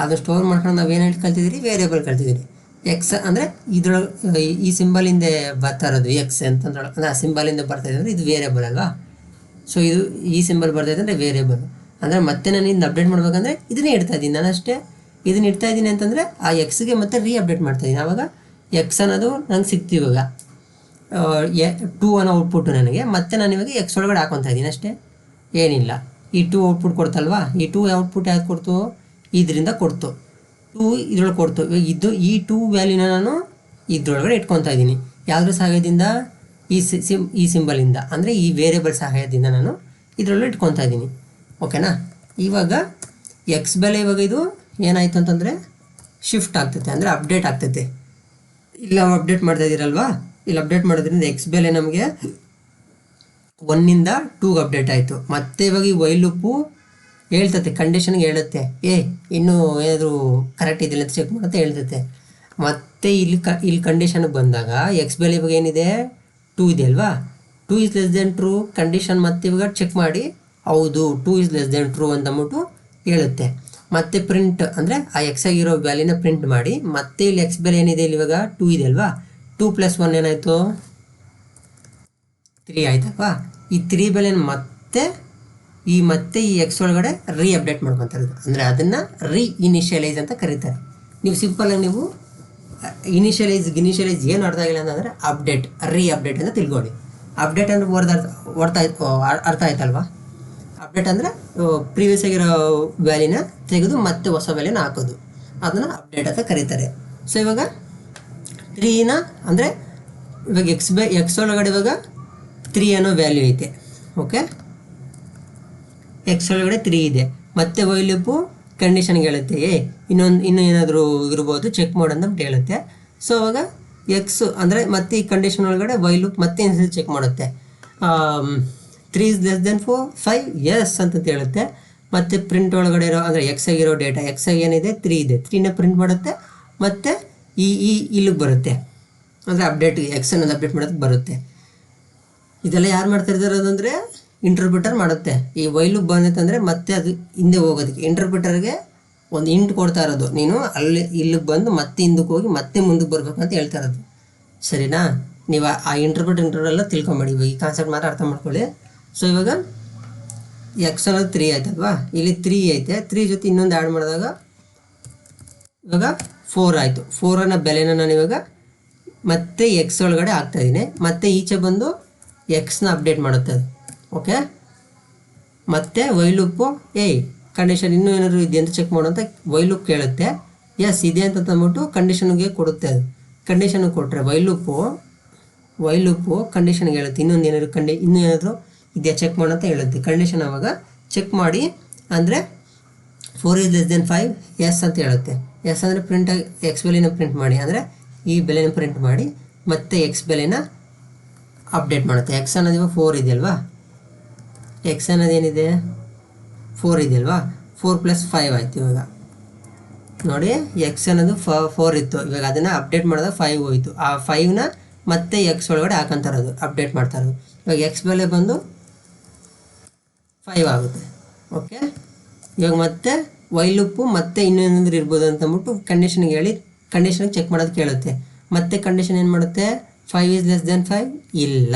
ಅದನ್ನು ಸ್ಟೋರ್ ಮಾಡ್ಕೊಂಡು ನಾವು ಏನು ಕಲ್ತಿದ್ದೀರಿ? ವೇರಿಯೇಬಲ್ ಕಲ್ತಿದ್ದೀರಿ. ಎಕ್ಸ್ ಅಂದರೆ ಇದ್ರೊಳಗೆ ಈ ಸಿಂಬಲಿಂದ ಬರ್ತಾ ಇರೋದು ಎಕ್ಸ್ ಅಂತಂದ್ರೊಳಗೆ ಅಂದರೆ ಆ ಸಿಂಬಲಿಂದ ಬರ್ತಾ ಇದೆ ಅಂದರೆ ಇದು ವೇರಿಯಬಲ್ ಅಲ್ವಾ. ಸೊ ಇದು ಈ ಸಿಂಬಲ್ ಬರ್ತೈತೆ ಅಂದರೆ ವೇರಿಯಬಲ್ ಅಂದರೆ ಮತ್ತೆ ನಾನು ಇದನ್ನ ಅಪ್ಡೇಟ್ ಮಾಡ್ಬೇಕಂದ್ರೆ ಇದನ್ನೇ ಇಡ್ತಾ ಇದ್ದೀನಿ ನಾನು ಅಷ್ಟೇ. ಇದನ್ನ ಇಡ್ತಾ ಇದ್ದೀನಿ ಅಂತಂದರೆ ಆ ಎಕ್ಸ್ಗೆ ಮತ್ತೆ ಅಪ್ಡೇಟ್ ಮಾಡ್ತಾಯಿದ್ದೀನಿ. ಆವಾಗ ಎಕ್ಸ್ ಅನ್ನೋದು ನಂಗೆ ಸಿಕ್ತು ಇವಾಗ 2 ಅನ್ನೋ ಔಟ್ಪುಟ್ಟು ನನಗೆ. ಮತ್ತೆ ನಾನು ಇವಾಗ ಎಕ್ಸ್ ಒಳಗಡೆ ಹಾಕೊತಾ ಇದ್ದೀನಿ ಅಷ್ಟೇ, ಏನಿಲ್ಲ. ಈ 2 ಔಟ್ಪುಟ್ ಕೊಡ್ತಲ್ವಾ, ಈ 2 ಔಟ್ಪುಟ್ ಯಾವ್ದು ಕೊಡ್ತು, ಇದರಿಂದ ಕೊಡ್ತು. 2 ಇದ್ರೊಳಗೆ ಕೊಡ್ತು. ಇವಾಗ ಈ 2 ವ್ಯಾಲ್ಯೂನ ನಾನು ಇದ್ರೊಳಗಡೆ ಇಟ್ಕೊತಾ ಇದ್ದೀನಿ. ಯಾವುದ್ರ ಸಹಾಯದಿಂದ, ಈ ಸಿಂಬಲಿಂದ ಅಂದರೆ ಈ ವೇರಿಯಬಲ್ ಸಹಾಯದಿಂದ ನಾನು ಇದರೊಳಗೆ ಇಟ್ಕೊತಾ ಇದ್ದೀನಿ. ಓಕೆನಾ. ಇವಾಗ ಎಕ್ಸ್ ಬೆಲೆ ಇವಾಗ ಇದು ಏನಾಯಿತು ಅಂತಂದರೆ ಶಿಫ್ಟ್ ಆಗ್ತೈತೆ ಅಂದರೆ ಅಪ್ಡೇಟ್ ಆಗ್ತೈತೆ. ಇಲ್ಲಿ ನಾವು ಅಪ್ಡೇಟ್ ಮಾಡ್ತಾ ಇದ್ದೀರಲ್ವಾ, ಇಲ್ಲಿ ಅಪ್ಡೇಟ್ ಮಾಡೋದ್ರಿಂದ ಎಕ್ಸ್ ಬೆಲೆ ನಮಗೆ 1ಇಂದ 2ಗೆ ಅಪ್ಡೇಟ್ ಆಯಿತು. ಮತ್ತೆ ಇವಾಗ ಈ ವೈಲ್ ಲೂಪು ಹೇಳ್ತತೆ, ಕಂಡೀಷನ್ಗೆ ಹೇಳುತ್ತೆ ಇನ್ನೂ ಏನಾದರೂ ಕರೆಕ್ಟ್ ಇದೆಯಲ್ಲ ಅಂತ ಚೆಕ್ ಮಾಡುತ್ತೆ ಹೇಳ್ತೈತೆ. ಮತ್ತು ಇಲ್ಲಿ ಕಂಡೀಷನ್ಗೆ ಬಂದಾಗ ಎಕ್ಸ್ ಬೆಲೆ ಇವಾಗ ಏನಿದೆ 2 ಇದೆ ಅಲ್ವಾ, 2 is less than true condition. ಮತ್ತೆ ಇವಾಗ ಚೆಕ್ ಮಾಡಿ ಹೌದು 2 ಇಸ್ ಲೆಸ್ ದೆನ್ ಟ್ರೂ ಅಂತಂದ್ಬಿಟ್ಟು ಹೇಳುತ್ತೆ. ಮತ್ತೆ ಪ್ರಿಂಟ್ ಅಂದರೆ ಆ ಎಕ್ಸ್ ಆಗಿರೋ ವ್ಯಾಲ್ಯೂನ ಪ್ರಿಂಟ್ ಮಾಡಿ. ಮತ್ತೆ ಇಲ್ಲಿ ಎಕ್ಸ್ ಬೆಲೆ ಏನಿದೆ ಇಲ್ಲಿ ಇವಾಗ 2 ಇದೆ ಅಲ್ವಾ, 2 + 1 ಏನಾಯಿತು 3 ಆಯ್ತಲ್ವಾ. ಈ 3 ಬೆಲೆನ ಮತ್ತೆ ಈ ಎಕ್ಸ್ ಒಳಗಡೆ ಅಪ್ಡೇಟ್ ಮಾಡ್ಕೊತಾ ಇರೋದು ಅಂದರೆ ಅದನ್ನು ಇನಿಷಿಯಲೈಸ್ ಅಂತ ಕರೀತಾರೆ. ನೀವು ಸಿಂಪಲಾಗಿ ನೀವು ಇನಿಷಿಯಲೈಸ್ ಏನು ಅರ್ಥ ಆಗಿಲ್ಲ ಅಂತಂದರೆ ಅಪ್ಡೇಟ್ ಅಂತ ತಿಳ್ಕೊಳ್ಳಿ. ಅಪ್ಡೇಟ್ ಅಂದರೆ ಅರ್ಥ ಆಯ್ತಲ್ವಾ. ಅಪ್ಡೇಟ್ ಅಂದರೆ ಪ್ರೀವಿಯಸ್ ಆಗಿರೋ ವ್ಯಾಲ್ಯೂನ ತೆಗೆದು ಮತ್ತೆ ಹೊಸ ವ್ಯಾಲ್ಯೂನ ಹಾಕೋದು, ಅದನ್ನು ಅಪ್ಡೇಟ್ ಅಂತ ಕರೀತಾರೆ. ಸೊ ಇವಾಗ 3ನ ಅಂದರೆ ಇವಾಗ ಎಕ್ಸ್ ಒಳಗಡೆ ಇವಾಗ 3 ಅನ್ನೋ ವ್ಯಾಲ್ಯೂ ಐತೆ. ಓಕೆ, ಎಕ್ಸ್ ಒಳಗಡೆ 3 ಇದೆ. ಮತ್ತೆ ವೈಲ್ ಲೂಪು ಕಂಡೀಷನ್ಗೆ ಹೇಳುತ್ತೆ ಇನ್ನೂ ಏನಾದರೂ ಇರ್ಬೋದು ಚೆಕ್ ಮಾಡೋದು ಹೇಳುತ್ತೆ. ಸೊ ಅವಾಗ ಎಕ್ಸ್ ಅಂದರೆ ಮತ್ತೆ ಈ ಕಂಡೀಷನ್ ಒಳಗಡೆ ವೈಲ್ ಲೂಪ್ ಮತ್ತೆ ಇನ್ನೊಂದ್ಸತಿ ಚೆಕ್ ಮಾಡುತ್ತೆ. 3 ಇಸ್ ಲೆಸ್ ದೆನ್ 5 ಎಸ್ ಅಂತ ಹೇಳುತ್ತೆ. ಮತ್ತು ಪ್ರಿಂಟ್ ಒಳಗಡೆ ಇರೋ ಅಂದರೆ ಎಕ್ಸ್ ಆಗಿರೋ ಡೇಟಾ ಎಕ್ಸ್ ಆಗಿ ಏನಿದೆ 3 ಇದೆ, 3ನ ಪ್ರಿಂಟ್ ಮಾಡುತ್ತೆ. ಮತ್ತು ಇಲ್ಲಿಗೆ ಬರುತ್ತೆ ಅಂದರೆ ಅಪ್ಡೇಟ್ ಎಕ್ಸ್ ಅನ್ನೋದು ಅಪ್ಡೇಟ್ ಮಾಡೋದಕ್ಕೆ ಬರುತ್ತೆ. ಇದೆಲ್ಲ ಯಾರು ಮಾಡ್ತಾ ಇದ್ದಾರೆ ಅಂದರೆ ಇಂಟರ್ಪ್ರಿಟರ್ ಮಾಡುತ್ತೆ. ಈ ವೈಲ್ ಲೂಪ್ ಬಂದೈತೆ ಅಂದರೆ ಮತ್ತೆ ಅದು ಹಿಂದೆ ಹೋಗೋದಕ್ಕೆ ಇಂಟರ್ಪ್ರಿಟರ್ಗೆ ಒಂದು ಇಂಟ್ ಕೊಡ್ತಾ ಇರೋದು, ನೀನು ಇಲ್ಲಿಗೆ ಬಂದು ಮತ್ತೆ ಹಿಂದಕ್ಕೆ ಹೋಗಿ ಮತ್ತೆ ಮುಂದಕ್ಕೆ ಬರಬೇಕು ಅಂತ ಹೇಳ್ತಾ ಇರೋದು. ಸರಿನಾ. ನೀವು ಆ ಇಂಟರ್ಪ್ರಿಟರ್ ತಿಳ್ಕೊಂಬೇಡಿ, ಇವಾಗ ಈ ಕಾನ್ಸೆಪ್ಟ್ ಮಾತ್ರ ಅರ್ಥ ಮಾಡ್ಕೊಳ್ಳಿ. ಸೊ ಇವಾಗ ಎಕ್ಸ್ ಅನ್ನೋದು 3 ಆಯ್ತಲ್ವಾ, ಇಲ್ಲಿ 3 ಐತೆ, 3 ಜೊತೆ ಇನ್ನೊಂದು ಆ್ಯಡ್ ಮಾಡಿದಾಗ ಇವಾಗ 4 ಆಯಿತು. 4 ಅನ್ನೋ ಬೆಲೆನ ನಾನು ಇವಾಗ ಮತ್ತೆ ಎಕ್ಸ್ ಒಳಗಡೆ ಹಾಕ್ತಾಯಿದ್ದೀನಿ. ಮತ್ತೆ ಈಚೆ ಬಂದು ಎಕ್ಸ್ನ ಅಪ್ಡೇಟ್ ಮಾಡುತ್ತೆ ಅದು. ಓಕೆ, ಮತ್ತು ವೈಲ್ ಲೂಪು ಕಂಡೀಷನ್ ಇನ್ನೂ ಏನಾದರೂ ಇದೆ ಅಂತ ಚೆಕ್ ಮಾಡುವಂಥ ವೈಲ್ ಲೂಪ್ ಕೇಳುತ್ತೆ. ಎಸ್ ಇದೆ ಅಂತ ಅಂದ್ಬಿಟ್ಟು ಕಂಡೀಷನ್ಗೆ ಕೊಡುತ್ತೆ. ಅದು ಕಂಡೀಷನ್ಗೆ ಕೊಟ್ಟರೆ ವೈಲ್ ಲೂಪು ಕಂಡೀಷನ್ಗೆ ಹೇಳುತ್ತೆ ಇನ್ನೊಂದು ಏನಾದರೂ ಇನ್ನೂ ಏನಾದರೂ ಇದೆಯಾ ಚೆಕ್ ಮಾಡೋಂತ ಹೇಳುತ್ತೆ. ಕಂಡೀಷನ್ ಆವಾಗ ಚೆಕ್ ಮಾಡಿ ಅಂದರೆ 4 ಇಸ್ ಲೆಸ್ ದೆನ್ 5 ಎಸ್ ಅಂತ ಹೇಳುತ್ತೆ. ಎಸ್ ಅಂದರೆ ಪ್ರಿಂಟಾಗಿ ಎಕ್ಸ್ ಬೆಲೆನ ಪ್ರಿಂಟ್ ಮಾಡಿ ಅಂದರೆ ಈ ಬೆಲೆನ ಪ್ರಿಂಟ್ ಮಾಡಿ ಮತ್ತೆ ಎಕ್ಸ್ ಬೆಲೆನ ಅಪ್ಡೇಟ್ ಮಾಡುತ್ತೆ. ಎಕ್ಸ್ ಅನ್ನೋದು ಇವಾಗ 4 ಇದೆಯಲ್ವಾ, ಎಕ್ಸ್ ಅನ್ನೋದು ಏನಿದೆ 4 ಇದೆಯಲ್ವಾ, 4 + 5 ಆಯಿತು. ಇವಾಗ ನೋಡಿ ಎಕ್ಸ್ ಅನ್ನೋದು 4 ಇತ್ತು, ಇವಾಗ ಅದನ್ನು ಅಪ್ಡೇಟ್ ಮಾಡಿದಾಗ 5 ಹೋಯಿತು. ಆ 5ನ ಮತ್ತೆ ಎಕ್ಸ್ ಒಳಗಡೆ ಹಾಕೊಂತ ಇರೋದು ಅಪ್ಡೇಟ್ ಮಾಡ್ತಾ ಇರೋದು. ಇವಾಗ ಎಕ್ಸ್ ಬೆಲೆ ಬಂದು 5 ಆಗುತ್ತೆ. ಓಕೆ, ಇವಾಗ ಮತ್ತೆ ವೈಲ್ ಲೂಪು ಮತ್ತೆ ಇನ್ನೇನಾದರೂ ಇರ್ಬೋದು ಅಂತಂದ್ಬಿಟ್ಟು ಕಂಡೀಷನ್ಗೆ ಹೇಳಿ ಕಂಡೀಷನ್ಗೆ ಚೆಕ್ ಮಾಡೋದು ಕೇಳುತ್ತೆ. ಮತ್ತೆ ಕಂಡೀಷನ್ ಏನು ಮಾಡುತ್ತೆ 5 ಇಸ್ ಲೆಸ್ ದೆನ್ 5 ಇಲ್ಲ.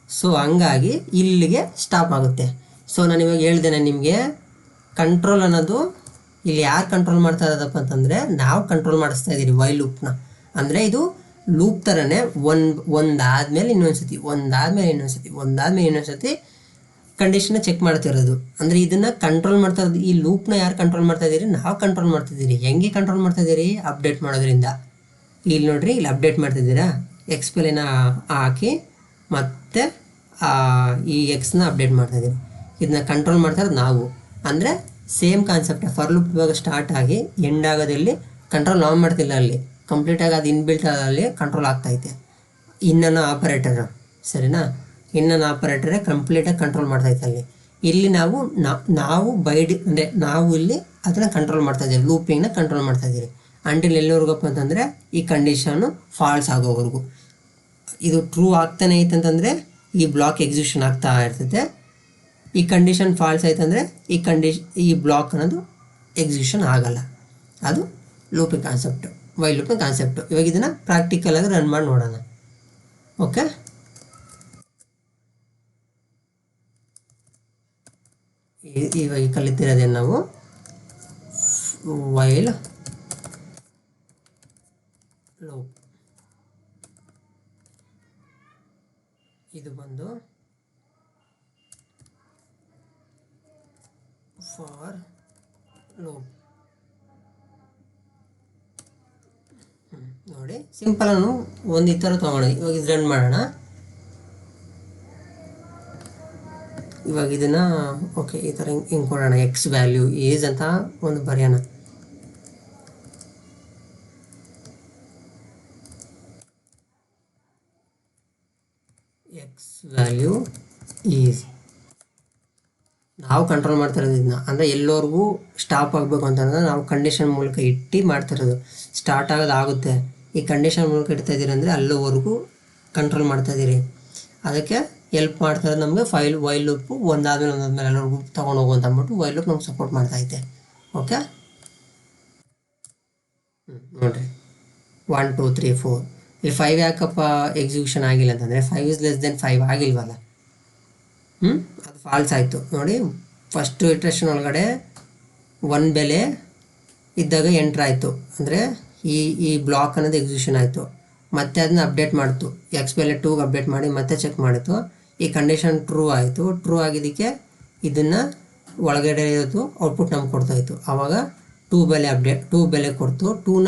ಸೊ ಹಂಗಾಗಿ ಇಲ್ಲಿಗೆ ಸ್ಟಾಪ್ ಆಗುತ್ತೆ. ಸೊ ನಾನು ಇವಾಗ ಹೇಳ್ದೇನೆ ನಿಮಗೆ ಕಂಟ್ರೋಲ್ ಅನ್ನೋದು ಇಲ್ಲಿ ಯಾರು ಕಂಟ್ರೋಲ್ ಮಾಡ್ತಾ ಇರೋದಪ್ಪ ಅಂತಂದರೆ ನಾವು ಕಂಟ್ರೋಲ್ ಮಾಡಿಸ್ತಾ ಇದ್ದೀವಿ ವೈಲ್ ಲೂಪ್ನ. ಅಂದರೆ ಇದು ಲೂಪ್ ಥರನೇ ಒಂದಾದ್ಮೇಲೆ ಇನ್ನೊಂದ್ಸತಿ ಕಂಡೀಷನ್ನ ಚೆಕ್ ಮಾಡ್ತಿರೋದು. ಅಂದರೆ ಇದನ್ನು ಕಂಟ್ರೋಲ್ ಮಾಡ್ತಾ ಇರೋದು ಈ ಲೂಪ್ನ ಯಾರು ಕಂಟ್ರೋಲ್ ಮಾಡ್ತಾ ಇದ್ದೀರಿ, ನಾವು ಕಂಟ್ರೋಲ್ ಮಾಡ್ತಿದ್ದೀರಿ. ಹೆಂಗೆ ಕಂಟ್ರೋಲ್ ಮಾಡ್ತಾ ಇದ್ದೀರಿ, ಅಪ್ಡೇಟ್ ಮಾಡೋದ್ರಿಂದ. ಇಲ್ಲಿ ನೋಡ್ರಿ, ಇಲ್ಲಿ ಅಪ್ಡೇಟ್ ಮಾಡ್ತಿದ್ದೀರಾ, ಎಕ್ಸ್ ಬೆಲೆನ ಹಾಕಿ ಮತ್ತೆ ಈ ಎಕ್ಸ್ನ ಅಪ್ಡೇಟ್ ಮಾಡ್ತಾಯಿದ್ದೀವಿ. ಇದನ್ನ ಕಂಟ್ರೋಲ್ ಮಾಡ್ತಾ ಇರೋದು ನಾವು. ಅಂದರೆ ಸೇಮ್ ಕಾನ್ಸೆಪ್ಟ್. ಫಾರ್ ಲೂಪ್ ಇವಾಗ ಸ್ಟಾರ್ಟ್ ಆಗಿ ಎಂಡ್ ಆಗೋದಲ್ಲಿ ಕಂಟ್ರೋಲ್ ನಾವು ಮಾಡ್ತಿಲ್ಲ, ಅಲ್ಲಿ ಕಂಪ್ಲೀಟಾಗಿ ಅದು ಇನ್ಬಿಲ್ಟ್ ಅಲ್ಲಿ ಕಂಟ್ರೋಲ್ ಆಗ್ತೈತೆ. ಇನ್ನೊಂದು ಆಪರೇಟರ್ ಸರಿನಾ, ಇನ್ನೊಂದು ಆಪರೇಟರೇ ಕಂಪ್ಲೀಟಾಗಿ ಕಂಟ್ರೋಲ್ ಮಾಡ್ತೈತೆ ಅಲ್ಲಿ. ಇಲ್ಲಿ ನಾವು ಅಂದರೆ ನಾವು ಇಲ್ಲಿ ಅದನ್ನು ಕಂಟ್ರೋಲ್ ಮಾಡ್ತಾಯಿದ್ದೀವಿ, ಲೂಪಿಂಗ್ನ ಕಂಟ್ರೋಲ್ ಮಾಡ್ತಾಯಿದ್ದೀವಿ. ಅಂಟಿಲ್ ಎಲ್ಲಿವರೆಗಪ್ಪ ಅಂತಂದರೆ ಈ ಕಂಡೀಷನು ಫಾಲ್ಸ್ ಆಗೋವರೆಗೂ. ಇದು ಟ್ರೂ ಆಗ್ತಾನೆ ಐತಂತಂದರೆ ಈ ಬ್ಲಾಕ್ ಎಕ್ಸಿಕ್ಯೂಷನ್ ಆಗ್ತಾ ಇರ್ತೈತೆ. ಈ ಕಂಡೀಷನ್ ಫಾಲ್ಸ್ ಆಯ್ತಂದರೆ ಈ ಬ್ಲಾಕ್ ಅನ್ನೋದು ಎಕ್ಸಿಕ್ಯೂಷನ್ ಆಗಲ್ಲ. ಅದು ಲೂಪಿಂಗ್ ಕಾನ್ಸೆಪ್ಟು. ವೈಲ್ ಲೂಪ್ನ ಕಾನ್ಸೆಪ್ಟು. ಇವಾಗ ಇದನ್ನು ಪ್ರಾಕ್ಟಿಕಲಾಗಿ ರನ್ ಮಾಡಿ ನೋಡೋಣ. ಓಕೆ, ಇವಾಗ ಕಲಿತಿರೋದೇನು ನಾವು ವೈಲ್ ಲೂಪ್. ಇದು ಬಂದು ಫಾರ್ ಲೂಪ್. ನೋಡಿ ಸಿಂಪಲ್ ಅನ್ನು ಒಂದು ಈ ಥರ ತೊಗೊಳ್ಳೋಣ. ಇವಾಗ ಇದು ರನ್ ಮಾಡೋಣ. ಇವಾಗ ಇದನ್ನು ಓಕೆ ಈ ಥರ ಹಿಂಗೆ ಕೊಡೋಣ. ಎಕ್ಸ್ ವ್ಯಾಲ್ಯೂ ಈಸ್ ಅಂತ ಒಂದು ಬರೆಯೋಣ. ಎಕ್ಸ್ ವ್ಯಾಲ್ಯೂ ಈಸ್ ನಾವು ಕಂಟ್ರೋಲ್ ಮಾಡ್ತಾ ಇರೋದು ಇದನ್ನ. ಅಂದರೆ ಎಲ್ಲರಿಗೂ ಸ್ಟಾಪ್ ಆಗಬೇಕು ಅಂತಂದ್ರೆ ನಾವು ಕಂಡೀಷನ್ ಮೂಲಕ ಇಟ್ಟು ಮಾಡ್ತಾ ಇರೋದು. ಸ್ಟಾರ್ಟ್ ಆಗೋದಾಗುತ್ತೆ, ಈ ಕಂಡೀಷನ್ ಮೂಲಕ ಇಡ್ತಾ ಇದ್ದೀರಿ ಅಂದರೆ ಅಲ್ಲಿವರೆಗೂ ಕಂಟ್ರೋಲ್ ಮಾಡ್ತಾಯಿದ್ದೀರಿ. ಅದಕ್ಕೆ ಹೆಲ್ಪ್ ಮಾಡ್ತಾ ಇರೋದು ನಮಗೆ ವೈಲ್ ಲೂಪು ಒಂದಾದ್ಮೇಲೆ ಎಲ್ಲರಿಗೂ ತೊಗೊಂಡು ಹೋಗುವಂತ ಅಂದ್ಬಿಟ್ಟು ವೈಲ್ ಲೂಪ್ ನಮ್ಗೆ ಸಪೋರ್ಟ್ ಮಾಡ್ತೈತೆ. ಓಕೆ, ನೋಡಿರಿ 1 2 3 4 ಇಲ್ಲಿ 5 ಯಾಕಪ್ಪ ಎಕ್ಸಿಕ್ಯೂಷನ್ ಆಗಿಲ್ಲ ಅಂತಂದರೆ 5 ಇಸ್ ಲೆಸ್ ದೆನ್ 5 ಆಗಿಲ್ವಲ್ಲ. ಅದು ಫಾಲ್ಸ್ ಆಯಿತು. ನೋಡಿ ಫಸ್ಟು ಇಟ್ರೇಷನ್ ಒಳಗಡೆ 1 ಬೆಲೆ ಇದ್ದಾಗ ಎಂಟ್ರ್ ಆಯಿತು, ಅಂದರೆ ಈ ಬ್ಲಾಕ್ ಅನ್ನೋದು ಎಕ್ಸಿಕ್ಯೂಷನ್ ಆಯಿತು. ಮತ್ತೆ ಅದನ್ನ ಅಪ್ಡೇಟ್ ಮಾಡ್ತು, ಎಕ್ಸ್ ಬೆಲೆ 2ಗೆ ಅಪ್ಡೇಟ್ ಮಾಡಿ ಮತ್ತೆ ಚೆಕ್ ಮಾಡಿತು. ಈ ಕಂಡೀಷನ್ ಟ್ರೂ ಆಯಿತು. ಟ್ರೂ ಆಗಿದ್ದಕ್ಕೆ ಇದನ್ನು ಒಳಗಡೆ ಇರೋದು ಔಟ್ಪುಟ್ ನಮ್ಗೆ ಕೊಡ್ತಾಯಿತ್ತು. ಆವಾಗ 2 ಬೆಲೆ ಕೊಡ್ತು. 2ನ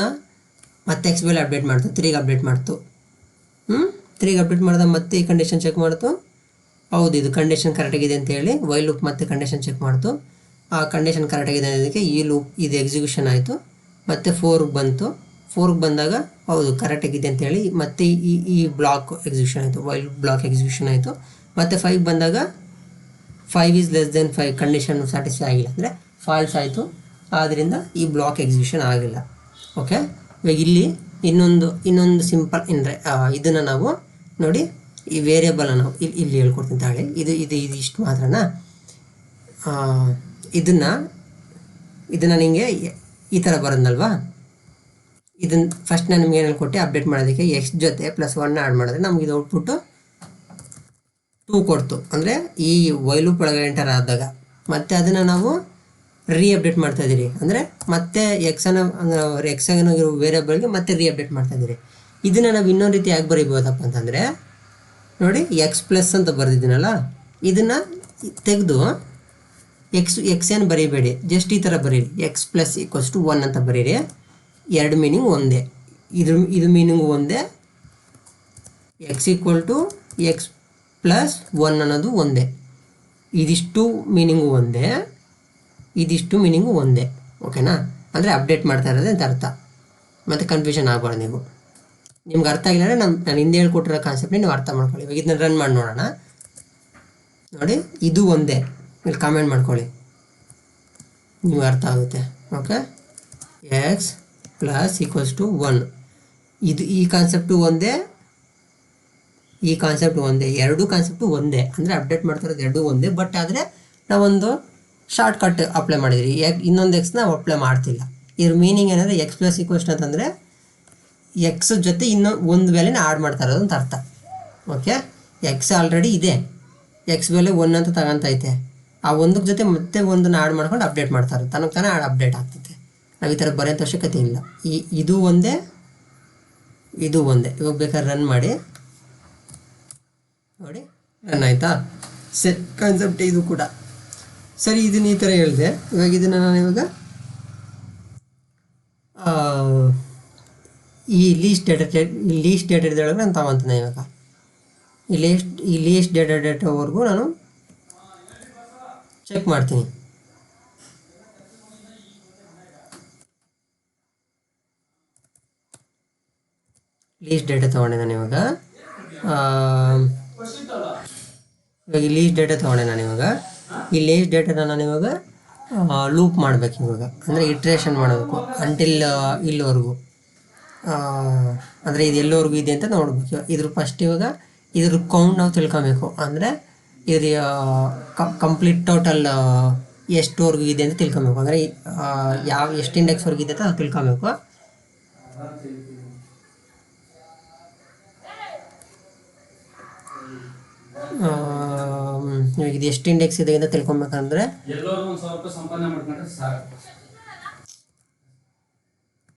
ಮತ್ತೆ ಎಕ್ಸ್ ಬೆಲೆ ಅಪ್ಡೇಟ್ ಮಾಡ್ತು, 3ಗೆ ಅಪ್ಡೇಟ್ ಮಾಡ್ತು. 3ಗೆ ಅಪ್ಡೇಟ್ ಮಾಡಿದಾಗ ಮತ್ತೆ ಈ ಕಂಡೀಷನ್ ಚೆಕ್ ಮಾಡ್ತು. ಹೌದು ಇದು ಕಂಡೀಷನ್ ಕರೆಕ್ಟಾಗಿದೆ ಅಂತೇಳಿ ವೈಲ್ ಲೂಪ್ ಮತ್ತೆ ಕಂಡೀಷನ್ ಚೆಕ್ ಮಾಡ್ತು. ಆ ಕಂಡೀಷನ್ ಕರೆಕ್ಟಾಗಿದೆ ಅನ್ನೋದಕ್ಕೆ ಈ ಲೂಪ್ ಇದು ಎಕ್ಸಿಕ್ಯೂಷನ್ ಆಯಿತು. ಮತ್ತು 4ಗೆ ಬಂತು. 4ಗೆ ಬಂದಾಗ ಹೌದು ಕರೆಕ್ಟಾಗಿದೆ ಅಂತೇಳಿ ಮತ್ತೆ ಈ ಬ್ಲಾಕ್ ಎಕ್ಸಿಕ್ಯೂಷನ್ ಆಯಿತು, ವೈಲ್ ಬ್ಲಾಕ್ ಎಕ್ಸಿಕ್ಯೂಷನ್ ಆಯಿತು. ಮತ್ತು 5 ಬಂದಾಗ 5 is less than 5 condition satisfy ಆಗಿಲ್ಲ, ಅಂದರೆ ಫಾಲ್ಸ್ ಆಯಿತು. ಆದ್ದರಿಂದ ಈ ಬ್ಲಾಕ್ ಎಕ್ಸಿಕ್ಯೂಷನ್ ಆಗಿಲ್ಲ. ಓಕೆ, ಇವಾಗ ಇಲ್ಲಿ ಇನ್ನೊಂದು ಸಿಂಪಲ್ ಅಂದರೆ ಇದನ್ನು ನಾವು ನೋಡಿ ಈ ವೇರಿಯೇಬಲ್ ನಾವು ಇಲ್ಲಿ ಹೇಳ್ಕೊಡ್ತೀನಿ ತಾಳಿ. ಇದಿಷ್ಟು ಮಾತ್ರನಾ. ಇದನ್ನು ನಿಮಗೆ ಈ ಥರ ಬರೋದಲ್ವಾ. ಇದನ್ನು ಫಸ್ಟ್ ನಾನು ನಿಮ್ಗೆ ಏನು ಹೇಳ್ಕೊಟ್ಟೆ, ಅಪ್ಡೇಟ್ ಮಾಡೋದಕ್ಕೆ ಎಕ್ಸ್ ಜೊತೆ +1 ಆ್ಯಡ್ ಮಾಡಿದ್ರೆ ನಮ್ಗೆ ಇದು ಔಟ್ಪುಟ್ಟು 2 ಕೊಡ್ತು. ಅಂದರೆ ಈ ವೈಲ್ ಲೂಪ್ ಒಳಗೆ ಎಂಟರ್ ಆದಾಗ ಮತ್ತೆ ಅದನ್ನು ನಾವು ಅಪ್ಡೇಟ್ ಮಾಡ್ತಾಯಿದ್ದೀರಿ. ಅಂದರೆ ಮತ್ತೆ ಎಕ್ಸನ್ನು ಇರೋ ವೇರಿಯೇಬಲ್ಗೆ ಮತ್ತೆ ಅಪ್ಡೇಟ್ ಮಾಡ್ತಾಯಿದ್ದೀರಿ. ಇದನ್ನು ನಾವು ಇನ್ನೊಂದು ರೀತಿ ಯಾಕೆ ಬರೀಬೋದಪ್ಪ ಅಂತಂದರೆ ನೋಡಿ x+ ಅಂತ ಬರೆದಿದ್ದೀನಲ್ಲ, ಇದನ್ನು ತೆಗೆದು ಎಕ್ಸ್ ಏನು ಬರೀಬೇಡಿ, ಜಸ್ಟ್ ಈ ಥರ ಬರೀರಿ. x + 1 ಅಂತ ಬರೀರಿ. ಎರಡು ಮೀನಿಂಗ್ ಒಂದೇ, ಇದು ಮೀನಿಂಗು ಒಂದೇ. x = x + 1 ಅನ್ನೋದು ಒಂದೇ. ಇದಿಷ್ಟು ಮೀನಿಂಗು ಒಂದೇ, ಇದಿಷ್ಟು ಮೀನಿಂಗು ಒಂದೇ. ಓಕೆನಾ, ಅಂದರೆ ಅಪ್ಡೇಟ್ ಮಾಡ್ತಾ ಇರೋದೇ ಅಂತ ಅರ್ಥ. ಮತ್ತು ಕನ್ಫ್ಯೂಷನ್ ಆಗಬಾರ್ದು. ನಿಮ್ಗೆ ಅರ್ಥ ಆಗಿಲ್ಲ ಅಂದರೆ ನಾನು ಹಿಂದೆ ಹೇಳ್ಕೊಟ್ಟಿರೋ ಕಾನ್ಸೆಪ್ಟ್ನ ನೀವು ಅರ್ಥ ಮಾಡ್ಕೊಳ್ಳಿ. ಇವಾಗ ಇದನ್ನ ರನ್ ಮಾಡಿ ನೋಡೋಣ. ನೋಡಿ ಇದು ಒಂದೇ, ಇಲ್ಲಿ ಕಾಮೆಂಟ್ ಮಾಡ್ಕೊಳ್ಳಿ, ನಿಮ್ಗೆ ಅರ್ಥ ಆಗುತ್ತೆ. ಓಕೆ, x + 1 ಈ ಕಾನ್ಸೆಪ್ಟು ಒಂದೇ, ಈ ಕಾನ್ಸೆಪ್ಟ್ ಒಂದೇ, ಎರಡೂ ಕಾನ್ಸೆಪ್ಟು ಒಂದೇ. ಅಂದರೆ ಅಪ್ಡೇಟ್ ಮಾಡ್ತಾ ಇರೋದು ಎರಡೂ ಒಂದೇ. ಬಟ್ ಆದರೆ ನಾವೊಂದು ಶಾರ್ಟ್ ಕಟ್ ಅಪ್ಲೈ ಮಾಡಿದ್ರಿ, ಇನ್ನೊಂದು ಎಕ್ಸ್ನ ನಾವು ಅಪ್ಲೈ ಮಾಡ್ತಿಲ್ಲ. ಇದ್ರ ಮೀನಿಂಗ್ ಏನಂದರೆ x + ಅಂತಂದರೆ ಎಕ್ಸ್ ಜೊತೆ ಒಂದು ಬೆಲೆನ ಆ್ಯಡ್ ಮಾಡ್ತಾ ಇರೋದು ಅಂತ ಅರ್ಥ. ಓಕೆ, ಎಕ್ಸ್ ಆಲ್ರೆಡಿ ಇದೆ, ಎಕ್ಸ್ ಬೆಲೆ 1 ಅಂತ ತಗೊಂತೈತೆ. ಆ ಒಂದಕ್ಕೆ ಜೊತೆ ಮತ್ತೆ ಒಂದನ್ನು ಆ್ಯಡ್ ಮಾಡ್ಕೊಂಡು ಅಪ್ಡೇಟ್ ಮಾಡ್ತಾ ಇರೋದು, ತನಗೆ ತಾನೇ ಅಪ್ಡೇಟ್ ಆಗ್ತೈತೆ. ನಾವು ಈ ಥರ ಬರೆಯೋಂಥ ಅವಶ್ಯಕತೆ ಇಲ್ಲ. ಇದು ಒಂದೇ, ಇದು ಒಂದೇ. ಇವಾಗ ಬೇಕಾದ್ರೆ ರನ್ ಮಾಡಿ ನೋಡಿ, ರನ್ ಆಯಿತಾ. ಕಾನ್ಸೆಪ್ಟ್ ಇದು ಕೂಡ ಸರಿ. ಇದನ್ನ ಈ ಥರ ಹೇಳಿದೆ. ಇವಾಗ ಇದನ್ನು ನಾನು ಇವಾಗ ಈ ಲೀಸ್ಟ್ ಡೇಟಾ ನಾನು ತಗೊತೀನಿ. ಇವಾಗ ಈ ಲೀಸ್ಟ್ ಡೇಟಾವರೆಗೂ ನಾನು ಚೆಕ್ ಮಾಡ್ತೀನಿ. ಲೀಸ್ಟ್ ಡೇಟಾ ತೊಗೊಂಡೆ ನಾನು ಇವಾಗ. ಈ ಲೀಸ್ಟ್ ಡೇಟಾ ತೊಗೊಂಡೆ ನಾನು ಇವಾಗ. ಈ ಲೀಸ್ಟ್ ಡೇಟಾನ ನಾನು ಇವಾಗ ಲೂಪ್ ಮಾಡಬೇಕು. ಇವಾಗ ಅಂದರೆ ಇಟ್ರೇಷನ್ ಮಾಡಬೇಕು ಅಂಟಿಲ್ ಇಲ್ಲಿವರೆಗೂ. ಅಂದರೆ ಇದು ಎಲ್ಲವರೆಗೂ ಇದೆ ಅಂತ ನೋಡ್ಬೇಕು. ಇದ್ರ ಫಸ್ಟ್ ಇವಾಗ ಇದ್ರ ಕೌಂಟ್ ನಾವು ತಿಳ್ಕೊಬೇಕು. ಅಂದರೆ ಇದ್ರ ಕಂಪ್ಲೀಟ್ ಟೋಟಲ್ ಎಷ್ಟುವರೆಗೂ ಇದೆ ಅಂತ ತಿಳ್ಕೊಬೇಕು. ಅಂದರೆ ಎಷ್ಟು ಇಂಡೆಕ್ಸ್ವರೆಗೂ ಇದೆ ಅಂತ ಅದು ತಿಳ್ಕೊಬೇಕು. ಇವಾಗ ಇದು ಎಷ್ಟು ಇಂಡೆಕ್ಸ್ ಇದೆ ಅಂತ ತಿಳ್ಕೊಬೇಕಂದ್ರೆ ಎಲ್ಲರೂ 1,000 ರೂಪಾಯಿ ಸಂಪಾದನೆ ಮಾಡ್ಕೊಂಡ್ರೆ ಸಾಕು.